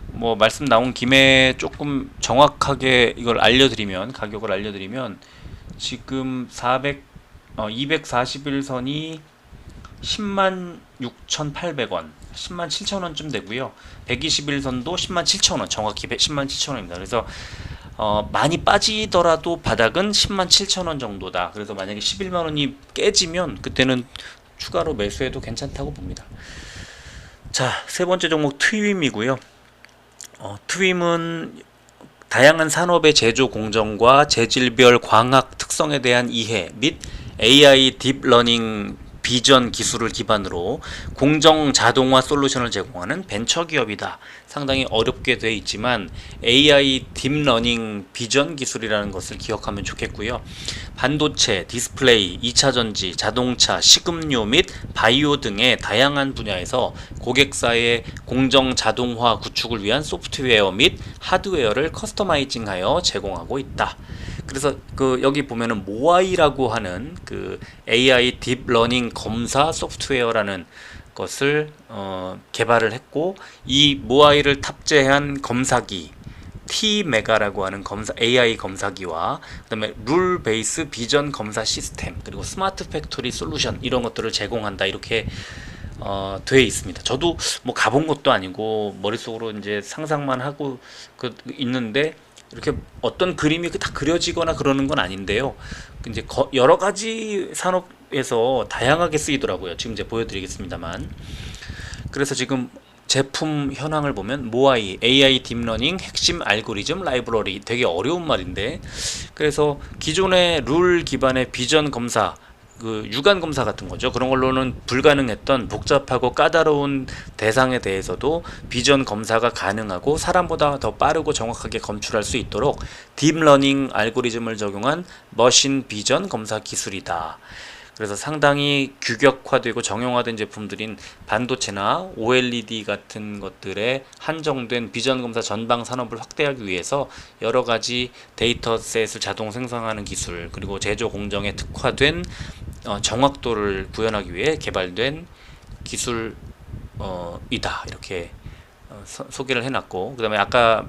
뭐 말씀 나온 김에 조금 정확하게 이걸 알려드리면, 가격을 알려드리면, 지금 241선이 10만 6,800원, 10만 7천원쯤 되고요. 121선도 10만 7천원, 정확히 10만 7천원입니다. 그래서 많이 빠지더라도 바닥은 10만 7천원 정도다. 그래서 만약에 11만원이 깨지면 그때는 추가로 매수해도 괜찮다고 봅니다. 자, 세 번째 종목 트윈이고요. 트윈은 다양한 산업의 제조 공정과 재질별 광학 특성에 대한 이해 및 AI 딥러닝 비전 기술을 기반으로 공정 자동화 솔루션을 제공하는 벤처기업이다. 상당히 어렵게 되어 있지만 AI 딥러닝 비전 기술이라는 것을 기억하면 좋겠고요. 반도체, 디스플레이, 2차전지, 자동차, 식음료 및 바이오 등의 다양한 분야에서 고객사의 공정 자동화 구축을 위한 소프트웨어 및 하드웨어를 커스터마이징하여 제공하고 있다. 그래서 여기 보면은 모아이라고 하는 AI 딥러닝 검사 소프트웨어라는 것을 개발을 했고, 이 모아이를 탑재한 검사기 T메가라고 하는 AI 검사기와 그다음에 룰 베이스 비전 검사 시스템, 그리고 스마트 팩토리 솔루션, 이런 것들을 제공한다, 이렇게 되어 있습니다. 저도 뭐 가본 것도 아니고 머릿속으로 이제 상상만 하고 있는데, 이렇게 어떤 그림이 다 그려지거나 그러는 건 아닌데요. 이제 여러 가지 산업에서 다양하게 쓰이더라고요. 지금 이제 보여드리겠습니다만. 그래서 지금 제품 현황을 보면 모아이 AI 딥러닝 핵심 알고리즘 라이브러리, 되게 어려운 말인데, 그래서 기존의 룰 기반의 비전 검사, 유관 검사 같은 거죠. 그런 걸로는 불가능했던 복잡하고 까다로운 대상에 대해서도 비전 검사가 가능하고, 사람보다 더 빠르고 정확하게 검출할 수 있도록 딥러닝 알고리즘을 적용한 머신 비전 검사 기술이다. 그래서 상당히 규격화되고 정형화된 제품들인 반도체나 OLED 같은 것들에 한정된 비전 검사 전방 산업을 확대하기 위해서 여러 가지 데이터셋을 자동 생성하는 기술, 그리고 제조 공정에 특화된 정확도를 구현하기 위해 개발된 기술이다, 이렇게 소개를 해놨고, 그 다음에 아까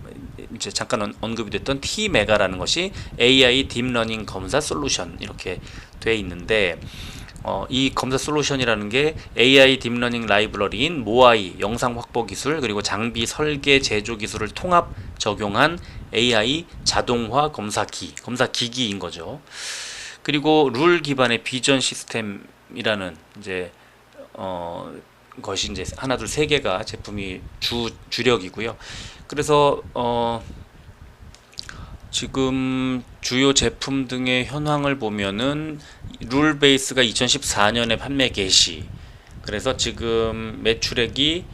이제 잠깐 언급이 됐던 T메가라는 것이 AI 딥러닝 검사 솔루션, 이렇게 돼 있는데, 이 검사 솔루션이라는 게 AI 딥러닝 라이브러리인 모아이 영상 확보 기술, 그리고 장비 설계 제조 기술을 통합 적용한 AI 자동화 검사기기인 거죠. 그리고 룰 기반의 비전 시스템이라는 이제 것이 이제 하나 둘 세 개가 제품이 주력이고요. 그래서 지금 주요 제품 등의 현황을 보면은 룰 베이스가 2014년에 판매 개시. 그래서 지금 매출액이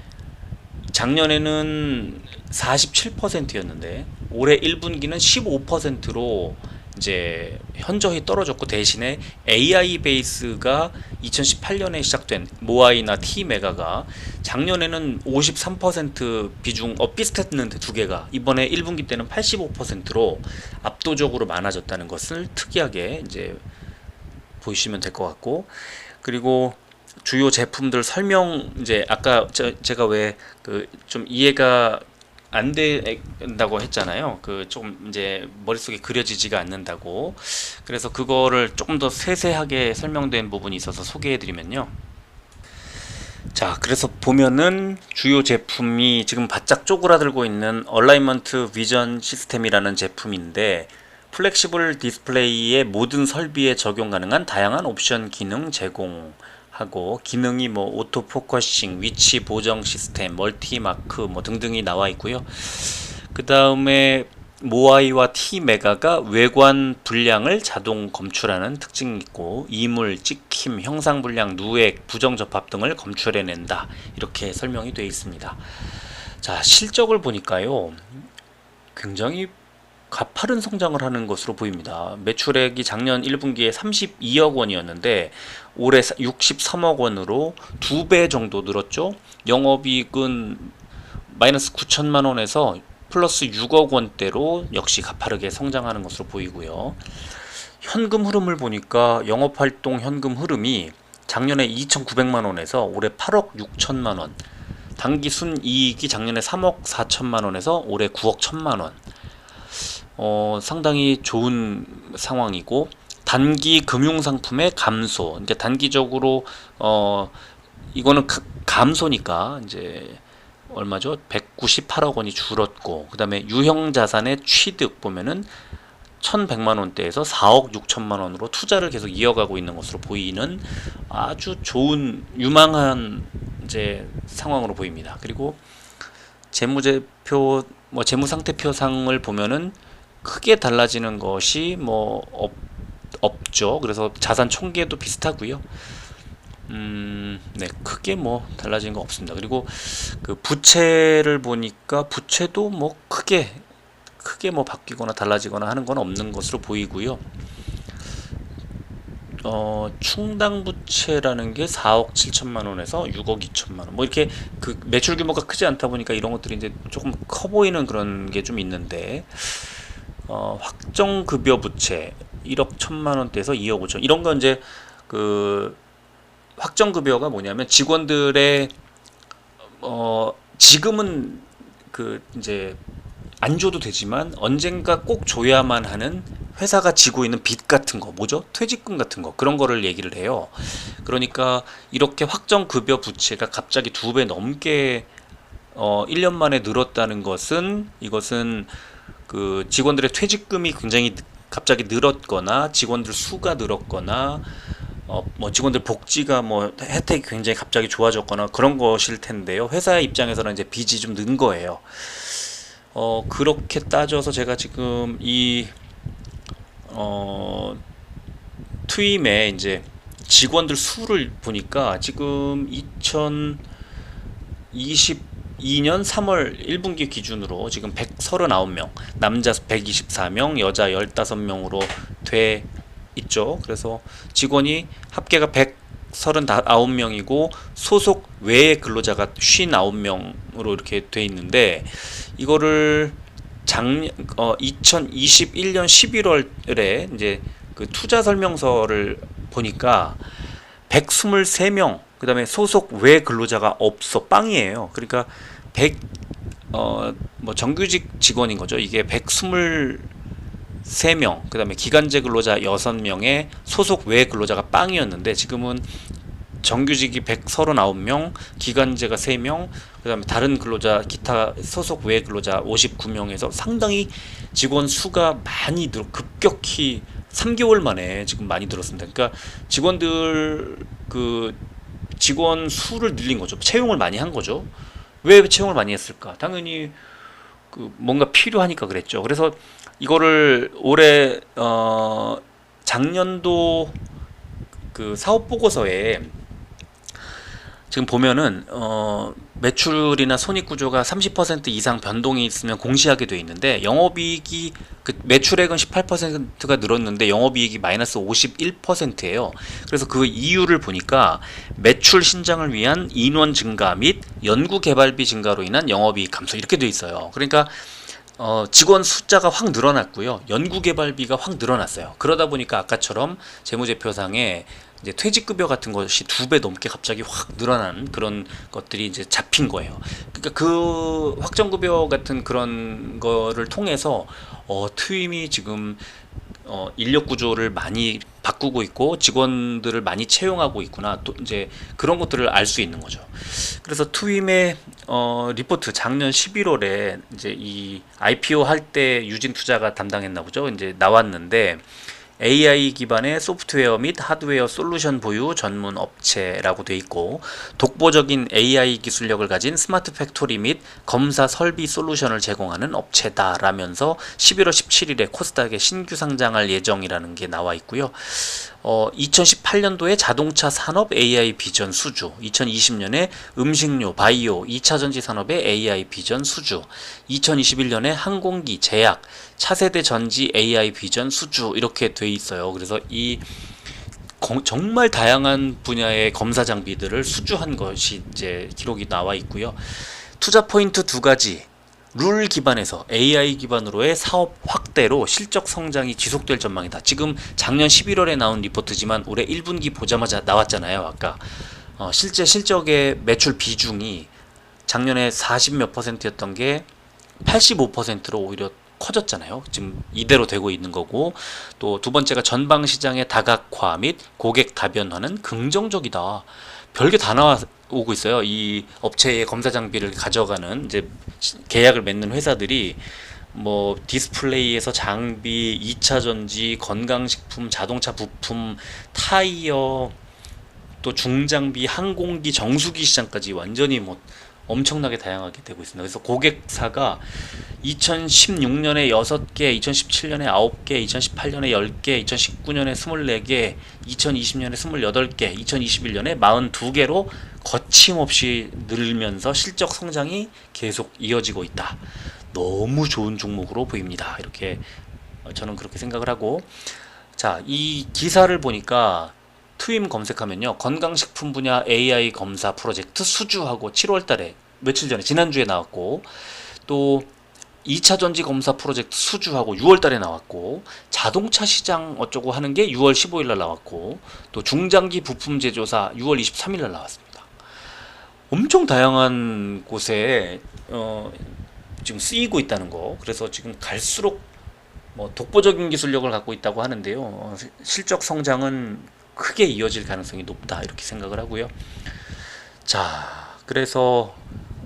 작년에는 47%였는데 올해 1분기는 15%로 이제 현저히 떨어졌고, 대신에 AI 베이스가 2018년에 시작된 모아이나 T메가가 작년에는 53% 비중 비슷했는데, 두 개가 이번에 1분기 때는 85%로 압도적으로 많아졌다는 것을 특이하게 이제 보시면 될 것 같고, 그리고 주요 제품들 설명, 이제 아까 제가 왜 좀 이해가 안 된다고 했잖아요. 그 좀 이제 머릿속에 그려지지가 않는다고. 그래서 그거를 조금 더 세세하게 설명된 부분이 있어서 소개해 드리면요. 자, 그래서 보면은 주요 제품이 지금 바짝 쪼그라들고 있는 얼라이먼트 비전 시스템이라는 제품인데, 플렉시블 디스플레이의 모든 설비에 적용 가능한 다양한 옵션 기능 제공하고, 기능이 뭐 오토 포커싱, 위치 보정 시스템, 멀티 마크 뭐 등등이 나와 있고요. 그 다음에 모아이와 T메가가 외관 분량을 자동 검출하는 특징이 있고, 이물, 찍힘, 형상 분량, 누액, 부정 접합 등을 검출해낸다, 이렇게 설명이 되어 있습니다. 자, 실적을 보니까요, 굉장히 가파른 성장을 하는 것으로 보입니다. 매출액이 작년 1분기에 32억 원이었는데 올해 63억 원으로 2배 정도 늘었죠. 영업이익은 마이너스 9천만 원에서 플러스 6억 원대로 역시 가파르게 성장하는 것으로 보이고요. 현금 흐름을 보니까 영업활동 현금 흐름이 작년에 2,900만 원에서 올해 8억 6천만 원, 당기 순이익이 작년에 3억 4천만 원에서 올해 9억 1천만 원. 상당히 좋은 상황이고, 단기 금융상품의 감소, 이제 단기적으로 이거는 감소니까 이제 얼마죠? 198억 원이 줄었고, 그 다음에 유형자산의 취득 보면은 1100만 원대에서 4억 6천만 원으로 투자를 계속 이어가고 있는 것으로 보이는 아주 좋은 유망한 이제 상황으로 보입니다. 그리고 재무제표 뭐 재무상태표상을 보면은 크게 달라지는 것이 뭐 없죠. 그래서 자산 총계도 비슷하고요. 네, 크게 뭐 달라진 거 없습니다. 그리고 그 부채를 보니까 부채도 뭐 크게 뭐 바뀌거나 달라지거나 하는 건 없는 것으로 보이고요. 충당 부채라는 게 4억 7천만 원에서 6억 2천만 원. 뭐 이렇게 그 매출 규모가 크지 않다 보니까 이런 것들이 이제 조금 커 보이는 그런 게 좀 있는데, 확정 급여 부채 1억 1천만 원대에서 2억 5천. 이런 건 이제 그 확정 급여가 뭐냐면 직원들의 지금은 그 이제 안 줘도 되지만 언젠가 꼭 줘야만 하는 회사가 지고 있는 빚 같은 거, 뭐죠? 퇴직금 같은 거, 그런 거를 얘기를 해요. 그러니까 이렇게 확정 급여 부채가 갑자기 2배 넘게 1년 만에 늘었다는 것은, 이것은 그 직원들의 퇴직금이 굉장히 갑자기 늘었거나 직원들 수가 늘었거나 뭐 직원들 복지가 뭐 혜택이 굉장히 갑자기 좋아졌거나 그런 것일 텐데요. 회사의 입장에서는 이제 빚이 좀 는 거예요. 그렇게 따져서 제가 지금 이 투임의 이제 직원들 수를 보니까 지금 2022년 3월 1분기 기준으로 지금 139명, 남자 124명, 여자 15명으로 돼 있죠. 그래서 직원이 합계가 139명이고 소속 외의 근로자가 59명으로 이렇게 돼 있는데, 이거를 2021년 11월에 이제 그 투자 설명서를 보니까 123명, 그 다음에 소속 외 근로자가 없어, 빵이에요. 그러니까 뭐 정규직 직원인 거죠. 이게 123명, 그 다음에 기간제 근로자 6명에 소속 외 근로자가 빵이었는데, 지금은 정규직이 139명, 기간제가 3명, 그 다음에 다른 근로자, 기타 소속 외 근로자 59명에서 상당히 직원 수가 많이 급격히 3개월 만에 지금 많이 늘었습니다. 그러니까 직원들 그 직원 수를 늘린 거죠. 채용을 많이 한 거죠. 왜 채용을 많이 했을까? 당연히 그 뭔가 필요하니까 그랬죠. 그래서 이거를 올해 작년도 그 사업 보고서에 지금 보면은 매출이나 손익 구조가 30% 이상 변동이 있으면 공시하게 돼 있는데, 영업이익이 그 매출액은 18%가 늘었는데 영업이익이 마이너스 51%예요. 그래서 그 이유를 보니까 매출 신장을 위한 인원 증가 및 연구 개발비 증가로 인한 영업이익 감소, 이렇게 돼 있어요. 그러니까 직원 숫자가 확 늘어났고요. 연구개발비가 확 늘어났어요. 그러다 보니까 아까처럼 재무제표상에 이제 퇴직급여 같은 것이 2배 넘게 갑자기 확 늘어난 그런 것들이 이제 잡힌 거예요. 그러니까 그 확정급여 같은 그런 거를 통해서 트임이 지금 인력 구조를 많이 바꾸고 있고 직원들을 많이 채용하고 있구나. 또 이제 그런 것들을 알 수 있는 거죠. 그래서 트임의 리포트 작년 11월에 이제 이 IPO 할 때 유진 투자가 담당했나 보죠. 이제 나왔는데 AI 기반의 소프트웨어 및 하드웨어 솔루션 보유 전문 업체라고 돼 있고 독보적인 AI 기술력을 가진 스마트 팩토리 및 검사 설비 솔루션을 제공하는 업체다라면서 11월 17일에 코스닥에 신규 상장할 예정이라는 게 나와 있고요. 2018년도에 자동차 산업 AI 비전 수주, 2020년에 음식료, 바이오, 2차 전지 산업의 AI 비전 수주, 2021년에 항공기, 제약, 차세대 전지 AI 비전 수주 이렇게 돼 있어요. 그래서 이 정말 다양한 분야의 검사 장비들을 수주한 것이 이제 기록이 나와 있고요. 투자 포인트 2가지. 룰 기반에서 AI 기반으로의 사업 확대로 실적 성장이 지속될 전망이다. 지금 작년 11월에 나온 리포트지만 올해 1분기 보자마자 나왔잖아요. 아까 실제 실적의 매출 비중이 작년에 40 몇 %였던 게 85%로 오히려 커졌잖아요. 지금 이대로 되고 있는 거고, 또 두 번째가 전방 시장의 다각화 및 고객 다변화는 긍정적이다. 별게 다 나오고 있어요. 이 업체의 검사 장비를 가져가는 이제 계약을 맺는 회사들이 뭐 디스플레이에서 장비, 2차 전지, 건강식품, 자동차 부품, 타이어, 또 중장비, 항공기, 정수기 시장까지 완전히 뭐 엄청나게 다양하게 되고 있습니다. 그래서 고객사가 2016년에 6개, 2017년에 9개, 2018년에 10개, 2019년에 24개, 2020년에 28개, 2021년에 42개로 거침없이 늘면서 실적 성장이 계속 이어지고 있다. 너무 좋은 종목으로 보입니다. 이렇게 저는 그렇게 생각을 하고, 자, 이 기사를 보니까 트임 검색하면요, 건강식품 분야 AI 검사 프로젝트 수주하고 7월 달에 며칠 전에 지난주에 나왔고, 또 2차 전지 검사 프로젝트 수주하고 6월 달에 나왔고, 자동차 시장 어쩌고 하는 게 6월 15일 날 나왔고, 또 중장기 부품 제조사 6월 23일 날 나왔습니다. 엄청 다양한 곳에 지금 쓰이고 있다는 거. 그래서 지금 갈수록 뭐 독보적인 기술력을 갖고 있다고 하는데요. 실적 성장은 크게 이어질 가능성이 높다 이렇게 생각을 하고요. 자, 그래서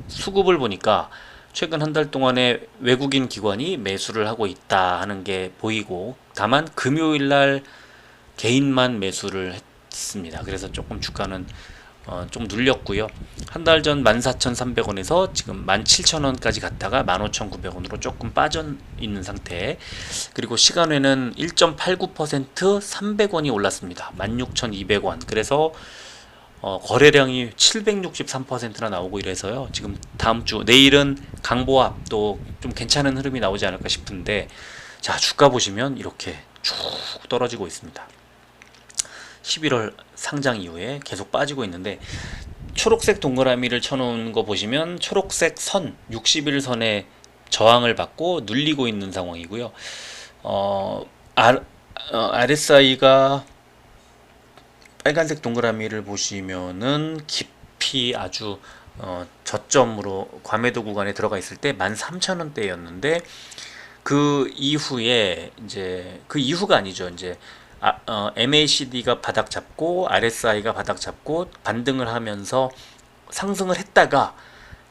수급을 보니까 최근 한 달 동안에 외국인 기관이 매수를 하고 있다 하는 게 보이고, 다만 금요일 날 개인만 매수를 했습니다. 그래서 조금 주가는 좀 눌렸고요. 한 달 전 14,300원에서 지금 17,000원까지 갔다가 15,900원으로 조금 빠져 있는 상태. 그리고 시간외는 1.89% 300원이 올랐습니다. 16,200원. 그래서 거래량이 763%나 나오고 이래서요. 지금 다음 주 내일은 강보합 또 좀 괜찮은 흐름이 나오지 않을까 싶은데, 자, 주가 보시면 이렇게 쭉 떨어지고 있습니다. 11월 상장 이후에 계속 빠지고 있는데, 초록색 동그라미를 쳐놓은 거 보시면 초록색 선 60일선에 저항을 받고 눌리고 있는 상황이고요. RSI가 빨간색 동그라미를 보시면은 깊이 아주 저점으로 과매도 구간에 들어가 있을 때 13,000원대였는데, 그 이후에 이제 그 이후가 아니죠. 이제 MACD가 바닥 잡고 RSI가 바닥 잡고 반등을 하면서 상승을 했다가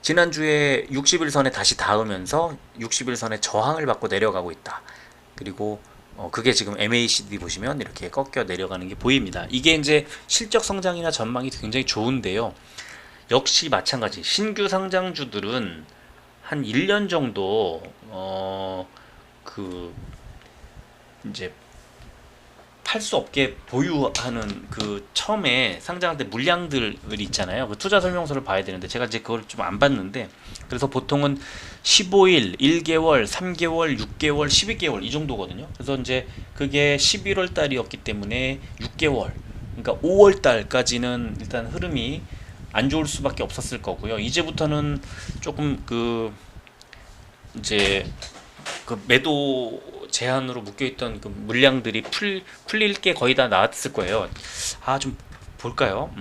지난주에 60일선에 다시 닿으면서 60일선에 저항을 받고 내려가고 있다. 그리고 그게 지금 MACD 보시면 이렇게 꺾여 내려가는 게 보입니다. 이게 이제 실적 성장이나 전망이 굉장히 좋은데요. 역시 마찬가지 신규 상장주들은 한 1년 정도 그 이제 팔 수 없게 보유하는 그 처음에 상장할 때 물량들 있잖아요. 그 투자 설명서를 봐야 되는데 제가 이제 그걸 좀 안 봤는데, 그래서 보통은 15일, 1개월, 3개월, 6개월, 12개월 이 정도거든요. 그래서 이제 그게 11월 달이었기 때문에 6개월, 그러니까 5월 달까지는 일단 흐름이 안 좋을 수밖에 없었을 거고요. 이제부터는 조금 그 이제 그 매도 제한으로 묶여있던 그 물량들이 풀릴 게 거의 다 나왔을 거예요. 좀 볼까요?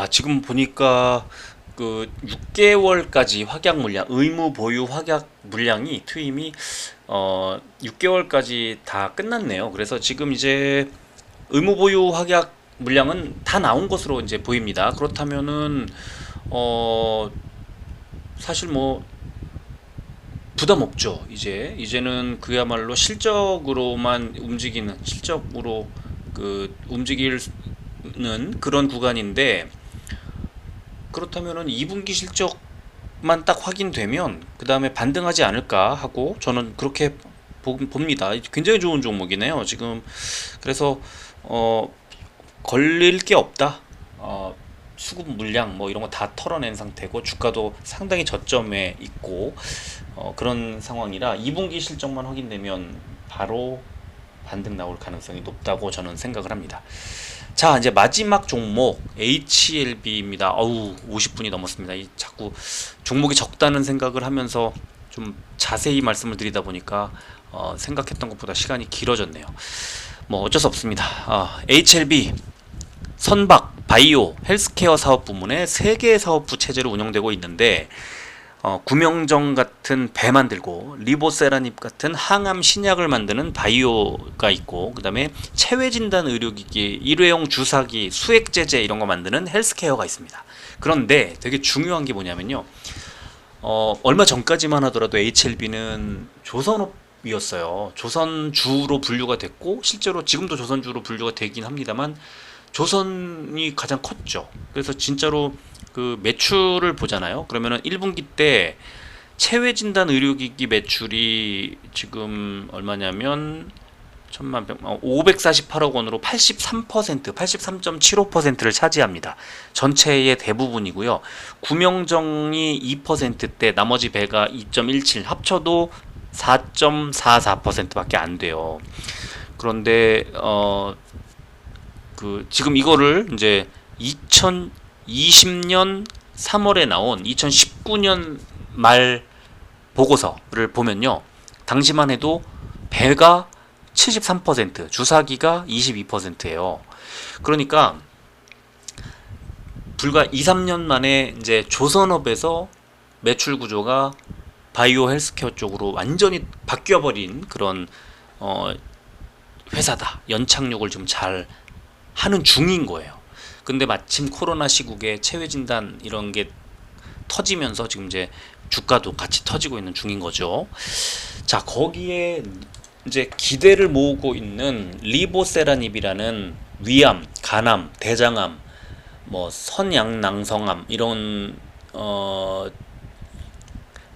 지금 보니까 그 6개월까지 확약 물량, 의무 보유 확약 물량이 투임이 6개월까지 다 끝났네요. 그래서 지금 이제 의무 보유 확약 물량은 다 나온 것으로 이제 보입니다. 그렇다면은 사실 뭐 부담 없죠. 이제는 그야말로 실적으로만 움직이는, 실적으로 그 움직이는 그런 구간인데, 그렇다면은 2분기 실적만 딱 확인되면 그 다음에 반등하지 않을까 하고 저는 그렇게 봅니다. 굉장히 좋은 종목이네요 지금. 그래서 걸릴 게 없다. 수급 물량 뭐 이런 거 다 털어낸 상태고, 주가도 상당히 저점에 있고 그런 상황이라 2분기 실적만 확인되면 바로 반등 나올 가능성이 높다고 저는 생각을 합니다. 자, 이제 마지막 종목 HLB입니다. 50분이 넘었습니다. 자꾸 종목이 적다는 생각을 하면서 좀 자세히 말씀을 드리다 보니까 생각했던 것보다 시간이 길어졌네요. 뭐 어쩔 수 없습니다. HLB 선박, 바이오, 헬스케어 사업 부문의 3개의 사업부 체제로 운영되고 있는데, 구명정 같은 배 만들고 리보세라닙 같은 항암 신약을 만드는 바이오가 있고, 그 다음에 체외진단 의료기기, 일회용 주사기, 수액제제 이런 거 만드는 헬스케어가 있습니다. 그런데 되게 중요한 게 뭐냐면요, 얼마 전까지만 하더라도 HLB는 조선업이었어요. 조선주로 분류가 됐고, 실제로 지금도 조선주로 분류가 되긴 합니다만 조선이 가장 컸죠. 그래서 진짜로 그 매출을 보잖아요. 그러면은 1분기 때 체외진단 의료기기 매출이 지금 얼마냐면 548억 원으로 83%, 83.75%를 차지합니다. 전체의 대부분이고요. 구명정이 2%대, 나머지 배가 2.17, 합쳐도 4.44%밖에 안 돼요. 그런데 지금 이거를 이제 2020년 3월에 나온 2019년 말 보고서를 보면요, 당시만 해도 배가 73%, 주사기가 22%예요. 그러니까 불과 2, 3년 만에 이제 조선업에서 매출 구조가 바이오 헬스케어 쪽으로 완전히 바뀌어 버린 그런 회사다. 연착륙을 좀 잘 하는 중인 거예요. 근데 마침 코로나 시국에 체외진단 이런 게 터지면서 지금 이제 주가도 같이 터지고 있는 중인 거죠. 자, 거기에 이제 기대를 모으고 있는 리보세라닙이라는 위암, 간암, 대장암, 뭐 선양낭성암 이런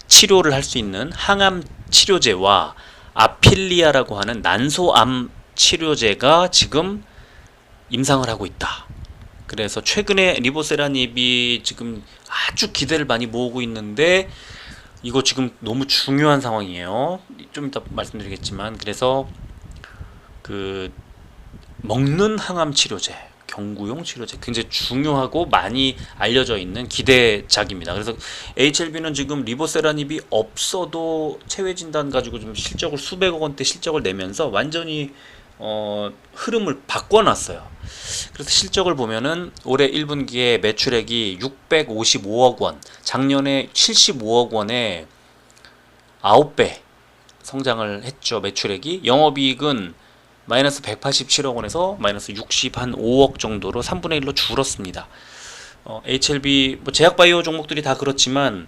치료를 할 수 있는 항암 치료제와 아필리아라고 하는 난소암 치료제가 지금 임상을 하고 있다. 그래서 최근에 리보세라닙이 지금 아주 기대를 많이 모으고 있는데, 이거 지금 너무 중요한 상황이에요. 좀 이따 말씀드리겠지만, 그래서 그 먹는 항암 치료제, 경구용 치료제 굉장히 중요하고 많이 알려져 있는 기대작입니다. 그래서 HLB는 지금 리보세라닙이 없어도 체외진단 가지고 좀 실적을 수백억 원대 실적을 내면서 완전히 흐름을 바꿔놨어요. 그래서 실적을 보면은 올해 1분기에 매출액이 655억 원, 작년에 75억 원에 9배 성장을 했죠. 매출액이. 영업이익은 마이너스 187억 원에서 마이너스 65억 정도로 3분의 1로 줄었습니다. HLB 뭐 제약바이오 종목들이 다 그렇지만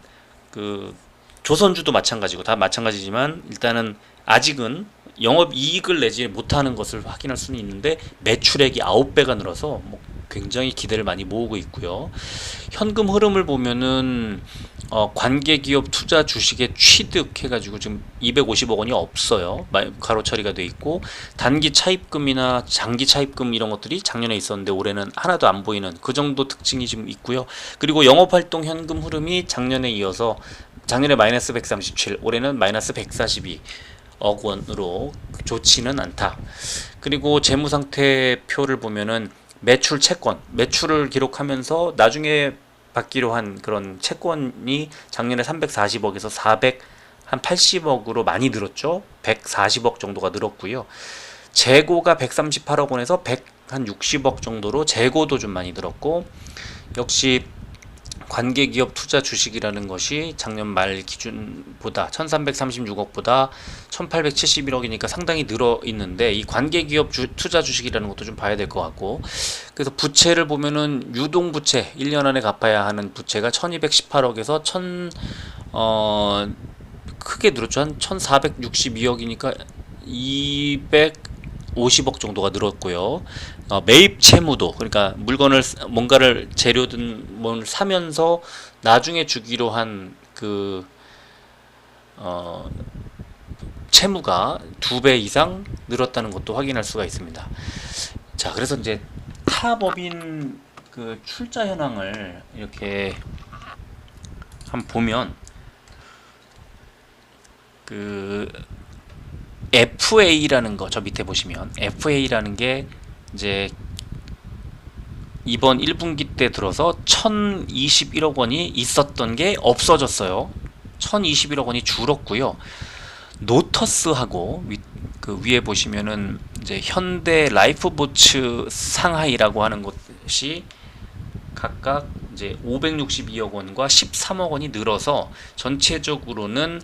그 조선주도 마찬가지고 다 마찬가지지만, 일단은 아직은 영업이익을 내지 못하는 것을 확인할 수는 있는데, 매출액이 9배가 늘어서 뭐 굉장히 기대를 많이 모으고 있고요. 현금 흐름을 보면은 관계기업 투자 주식에 취득해가지고 지금 250억 원이 없어요. 가로 처리가 돼 있고, 단기 차입금이나 장기 차입금 이런 것들이 작년에 있었는데 올해는 하나도 안 보이는 그 정도 특징이 지금 있고요. 그리고 영업활동 현금 흐름이 작년에 이어서 작년에 마이너스 137, 올해는 마이너스 142억 원으로 좋지는 않다. 그리고 재무상태표를 보면은 매출 채권, 매출을 기록하면서 나중에 받기로 한 그런 채권이 작년에 340억에서 한 80억으로 많이 늘었죠. 140억 정도가 늘었고요. 재고가 138억 원에서 160억 정도로 재고도 좀 많이 늘었고, 역시 관계기업 투자 주식이라는 것이 작년 말 기준보다 1336억보다 1871억이니까 상당히 늘어 있는데, 이 관계기업 투자 주식이라는 것도 좀 봐야 될 것 같고, 그래서 부채를 보면은 유동부채 1년 안에 갚아야 하는 부채가 1218억에서 크게 늘었죠. 한 1462억이니까 250억 정도가 늘었고요. 매입 채무도, 그러니까 물건을 뭔가를 재료든 뭘 사면서 나중에 주기로 한 그 채무가 2배 이상 늘었다는 것도 확인할 수가 있습니다. 자, 그래서 이제 타법인 그 출자 현황을 이렇게 한번 보면, 그 FA라는 거, 저 밑에 보시면 FA라는 게 이제 이번 1분기 때 들어서 1021억 원이 있었던 게 없어졌어요. 1021억 원이 줄었고요. 노터스하고 그 위에 보시면은 이제 현대 라이프보츠 상하이라고 하는 것이 각각 이제 562억 원과 13억 원이 늘어서 전체적으로는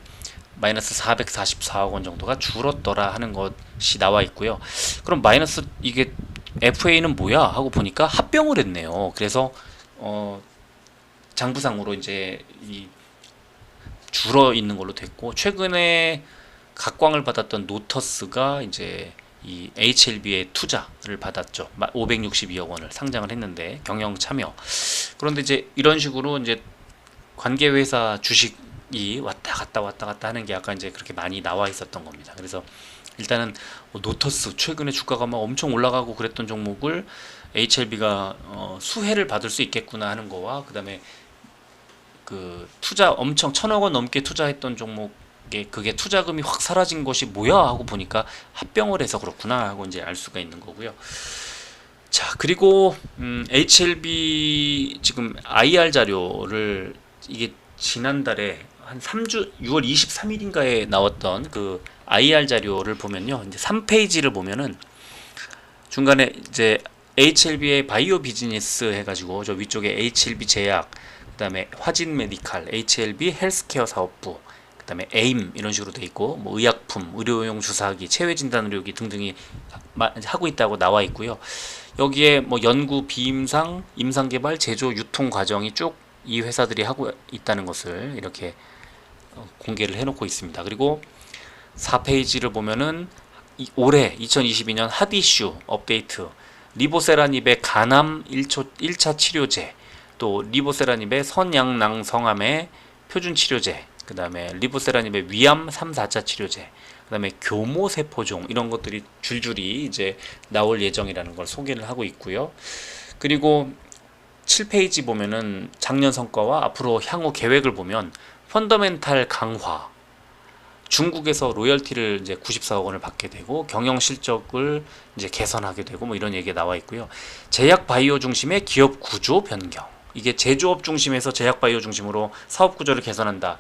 마이너스 444억 원 정도가 줄었더라 하는 것이 나와 있고요. 그럼 마이너스, 이게 FA는 뭐야 하고 보니까 합병을 했네요. 그래서 장부상으로 이제 이 줄어 있는 걸로 됐고, 최근에 각광을 받았던 노터스가 이제 이 HLB의 투자를 받았죠. 562억 원을 상장을 했는데, 경영 참여. 그런데 이제 이런 식으로 이제 관계회사 주식이 왔다 갔다 하는 게 약간 이제 그렇게 많이 나와 있었던 겁니다. 그래서 일단은 노터스 최근에 주가가 막 엄청 올라가고 그랬던 종목을 HLB가 수혜를 받을 수 있겠구나 하는 거와, 그다음에 그 투자 엄청 1,000억 원 넘게 투자했던 종목에 그게 투자금이 확 사라진 것이 뭐야 하고 보니까 합병을 해서 그렇구나 하고 이제 알 수가 있는 거고요. 자, 그리고 HLB 지금 IR 자료를, 이게 지난달에 한 3주 6월 23일인가에 나왔던 그 IR 자료를 보면요, 이제 3페이지를 보면은 중간에 이제 HLB의 바이오 비즈니스 해가지고 저 위쪽에 HLB 제약, 그다음에 화진 메디칼, HLB 헬스케어 사업부, 그다음에 에임 이런 식으로 돼 있고, 뭐 의약품, 의료용 주사기, 체외 진단 의료기 등등이 하고 있다고 나와 있고요. 여기에 뭐 연구, 비임상, 임상 개발, 제조, 유통 과정이 쭉 이 회사들이 하고 있다는 것을 이렇게 공개를 해놓고 있습니다. 그리고 4페이지를 보면은 올해 2022년 핫 이슈 업데이트, 리보세라닙의 간암 1차 치료제, 또 리보세라닙의 선양낭성암의 표준 치료제, 그 다음에 리보세라닙의 위암 3, 4차 치료제, 그 다음에 교모세포종, 이런 것들이 줄줄이 이제 나올 예정이라는 걸 소개를 하고 있고요. 그리고 7페이지 보면은 작년 성과와 앞으로 향후 계획을 보면, 펀더멘탈 강화, 중국에서 로열티를 이제 94억 원을 받게 되고 경영 실적을 이제 개선하게 되고 뭐 이런 얘기가 나와 있고요. 제약 바이오 중심의 기업 구조 변경, 이게 제조업 중심에서 제약 바이오 중심으로 사업 구조를 개선한다.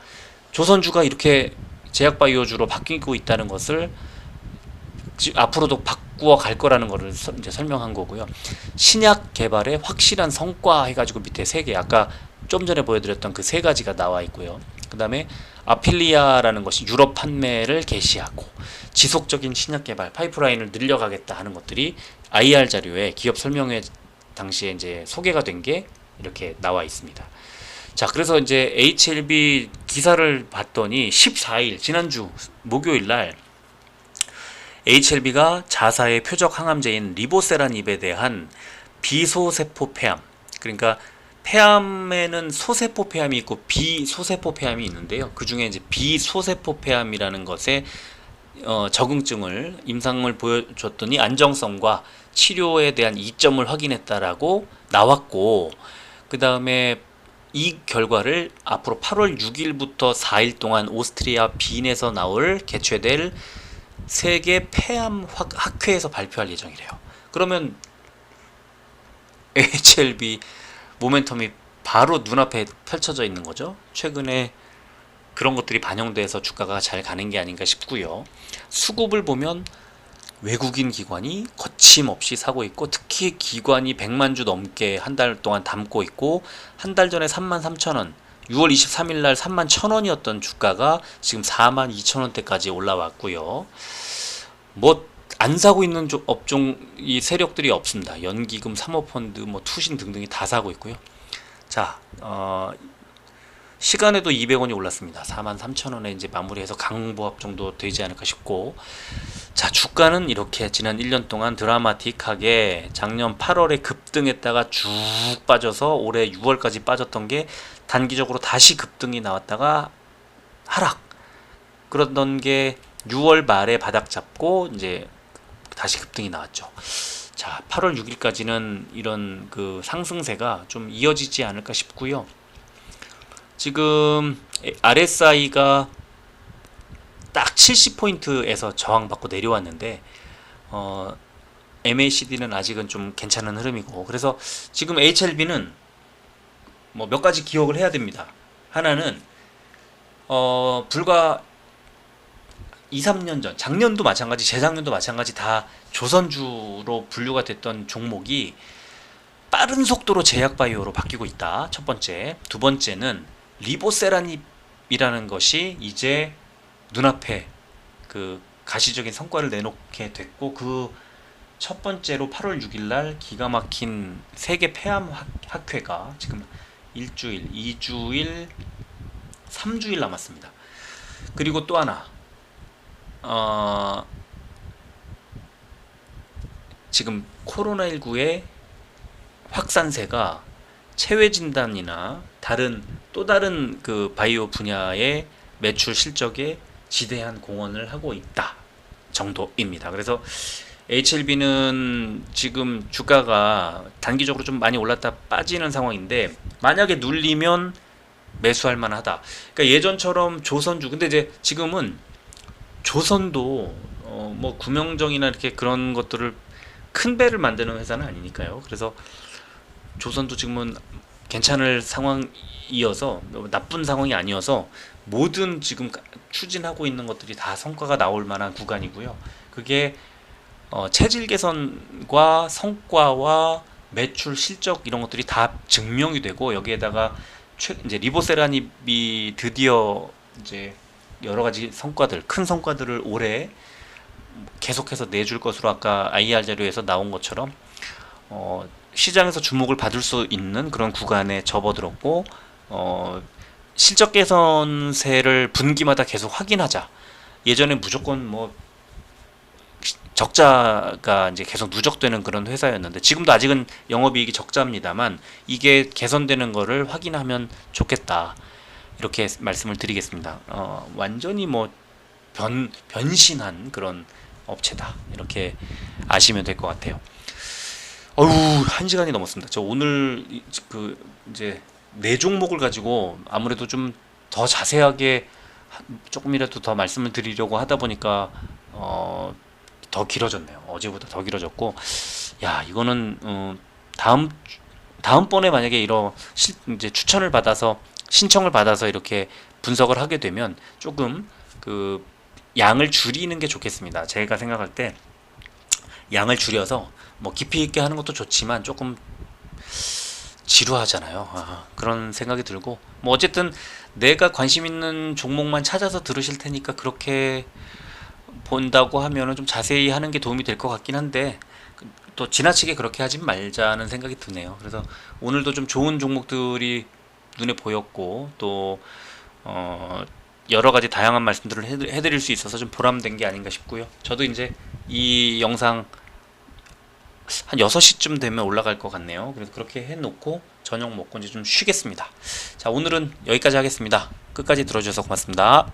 조선주가 이렇게 제약 바이오주로 바뀌고 있다는 것을 앞으로도 바꾸어 갈 거라는 것을 이제 설명한 거고요. 신약 개발의 확실한 성과 해가지고 밑에 3개, 아까 좀 전에 보여드렸던 그 3가지가 나와 있고요. 그 다음에 아필리아라는 것이 유럽 판매를 개시하고 지속적인 신약 개발 파이프라인을 늘려가겠다 하는 것들이 IR 자료에 기업 설명회 당시에 이제 소개가 된 게 이렇게 나와 있습니다. 자, 그래서 이제 HLB 기사를 봤더니 14일 지난주 목요일 날 HLB가 자사의 표적 항암제인 리보세라닙에 대한 비소세포 폐암, 그러니까 폐암에는 소세포 폐암이 있고 비소세포 폐암이 있는데요. 그 중에 이제 비소세포 폐암이라는 것에 적응증을 임상을 보여줬더니 안정성과 치료에 대한 이점을 확인했다라고 나왔고, 그 다음에 이 결과를 앞으로 8월 6일부터 4일 동안 오스트리아 빈에서 개최될 세계 폐암 학회에서 발표할 예정이래요. 그러면 HLB 모멘텀이 바로 눈앞에 펼쳐져 있는 거죠. 최근에 그런 것들이 반영돼서 주가가 잘 가는 게 아닌가 싶고요. 수급을 보면 외국인 기관이 거침없이 사고 있고, 특히 기관이 100만 주 넘게 한 달 동안 담고 있고, 한 달 전에 33,000원, 6월 23일 날 31,000원이었던 주가가 지금 42,000원대까지 올라왔고요. 뭐 안 사고 있는 업종이 세력들이 없습니다. 연기금, 사모펀드, 뭐 투신 등등이 다 사고 있고요. 자, 시간에도 200원이 올랐습니다. 43,000원에 이제 마무리해서 강보합 정도 되지 않을까 싶고, 자, 주가는 이렇게 지난 1년 동안 드라마틱하게 작년 8월에 급등했다가 쭉 빠져서 올해 6월까지 빠졌던 게 단기적으로 다시 급등이 나왔다가 하락, 그러던 게 6월 말에 바닥 잡고 이제 다시 급등이 나왔죠. 자, 8월 6일까지는 이런 그 상승세가 좀 이어지지 않을까 싶고요. 지금 RSI가 딱 70포인트에서 저항받고 내려왔는데, MACD는 아직은 좀 괜찮은 흐름이고, 그래서 지금 HLB는 뭐 몇 가지 기억을 해야 됩니다. 하나는 불과 2, 3년 전, 작년도 마찬가지, 재작년도 마찬가지 다 조선주로 분류가 됐던 종목이 빠른 속도로 제약바이오로 바뀌고 있다. 첫 번째. 두 번째는 리보세라닙이라는 것이 이제 눈앞에 그 가시적인 성과를 내놓게 됐고, 그 첫 번째로 8월 6일 날 기가 막힌 세계 폐암 학회가 지금 일주일, 2주일, 3주일 남았습니다. 그리고 또 하나, 지금 코로나19의 확산세가 체외 진단이나 또 다른 그 바이오 분야의 매출 실적에 지대한 공헌을 하고 있다 정도입니다. 그래서 HLB는 지금 주가가 단기적으로 좀 많이 올랐다 빠지는 상황인데, 만약에 눌리면 매수할 만하다. 그러니까 예전처럼 조선주, 근데 이제 지금은 조선도 뭐 구명정이나 이렇게 그런 것들을 큰 배를 만드는 회사는 아니니까요. 그래서 조선도 지금은 괜찮을 상황이어서, 나쁜 상황이 아니어서 모든 지금 추진하고 있는 것들이 다 성과가 나올 만한 구간이고요. 그게 체질 개선과 성과와 매출 실적 이런 것들이 다 증명이 되고, 여기에다가 이제 리보세라닙이 드디어 이제 여러 가지 성과들, 큰 성과들을 올해 계속해서 내줄 것으로 아까 IR 자료에서 나온 것처럼 시장에서 주목을 받을 수 있는 그런 구간에 접어들었고, 실적 개선세를 분기마다 계속 확인하자. 예전에 무조건 뭐 적자가 이제 계속 누적되는 그런 회사였는데, 지금도 아직은 영업이익이 적자입니다만 이게 개선되는 거를 확인하면 좋겠다, 이렇게 말씀을 드리겠습니다. 완전히 뭐 변신한 그런 업체다, 이렇게 아시면 될 것 같아요. 어우, 1시간이 넘었습니다. 저 오늘 이제 네 종목을 가지고 아무래도 좀 더 자세하게 조금이라도 더 말씀을 드리려고 하다 보니까 더 길어졌네요. 어제보다 더 길어졌고, 야, 이거는 다음번에 만약에 이제 추천을 받아서, 신청을 받아서 이렇게 분석을 하게 되면 조금 그 양을 줄이는 게 좋겠습니다. 제가 생각할 때 양을 줄여서 뭐 깊이 있게 하는 것도 좋지만 조금 지루하잖아요. 그런 생각이 들고, 뭐 어쨌든 내가 관심 있는 종목만 찾아서 들으실 테니까 그렇게 본다고 하면은 좀 자세히 하는 게 도움이 될 것 같긴 한데, 또 지나치게 그렇게 하지 말자는 생각이 드네요. 그래서 오늘도 좀 좋은 종목들이 눈에 보였고, 또 여러 가지 다양한 말씀들을 해드릴 수 있어서 좀 보람된 게 아닌가 싶고요. 저도 이제 이 영상 한 6시쯤 되면 올라갈 것 같네요. 그래서 그렇게 해놓고 저녁 먹고 이제 좀 쉬겠습니다. 자, 오늘은 여기까지 하겠습니다. 끝까지 들어주셔서 고맙습니다.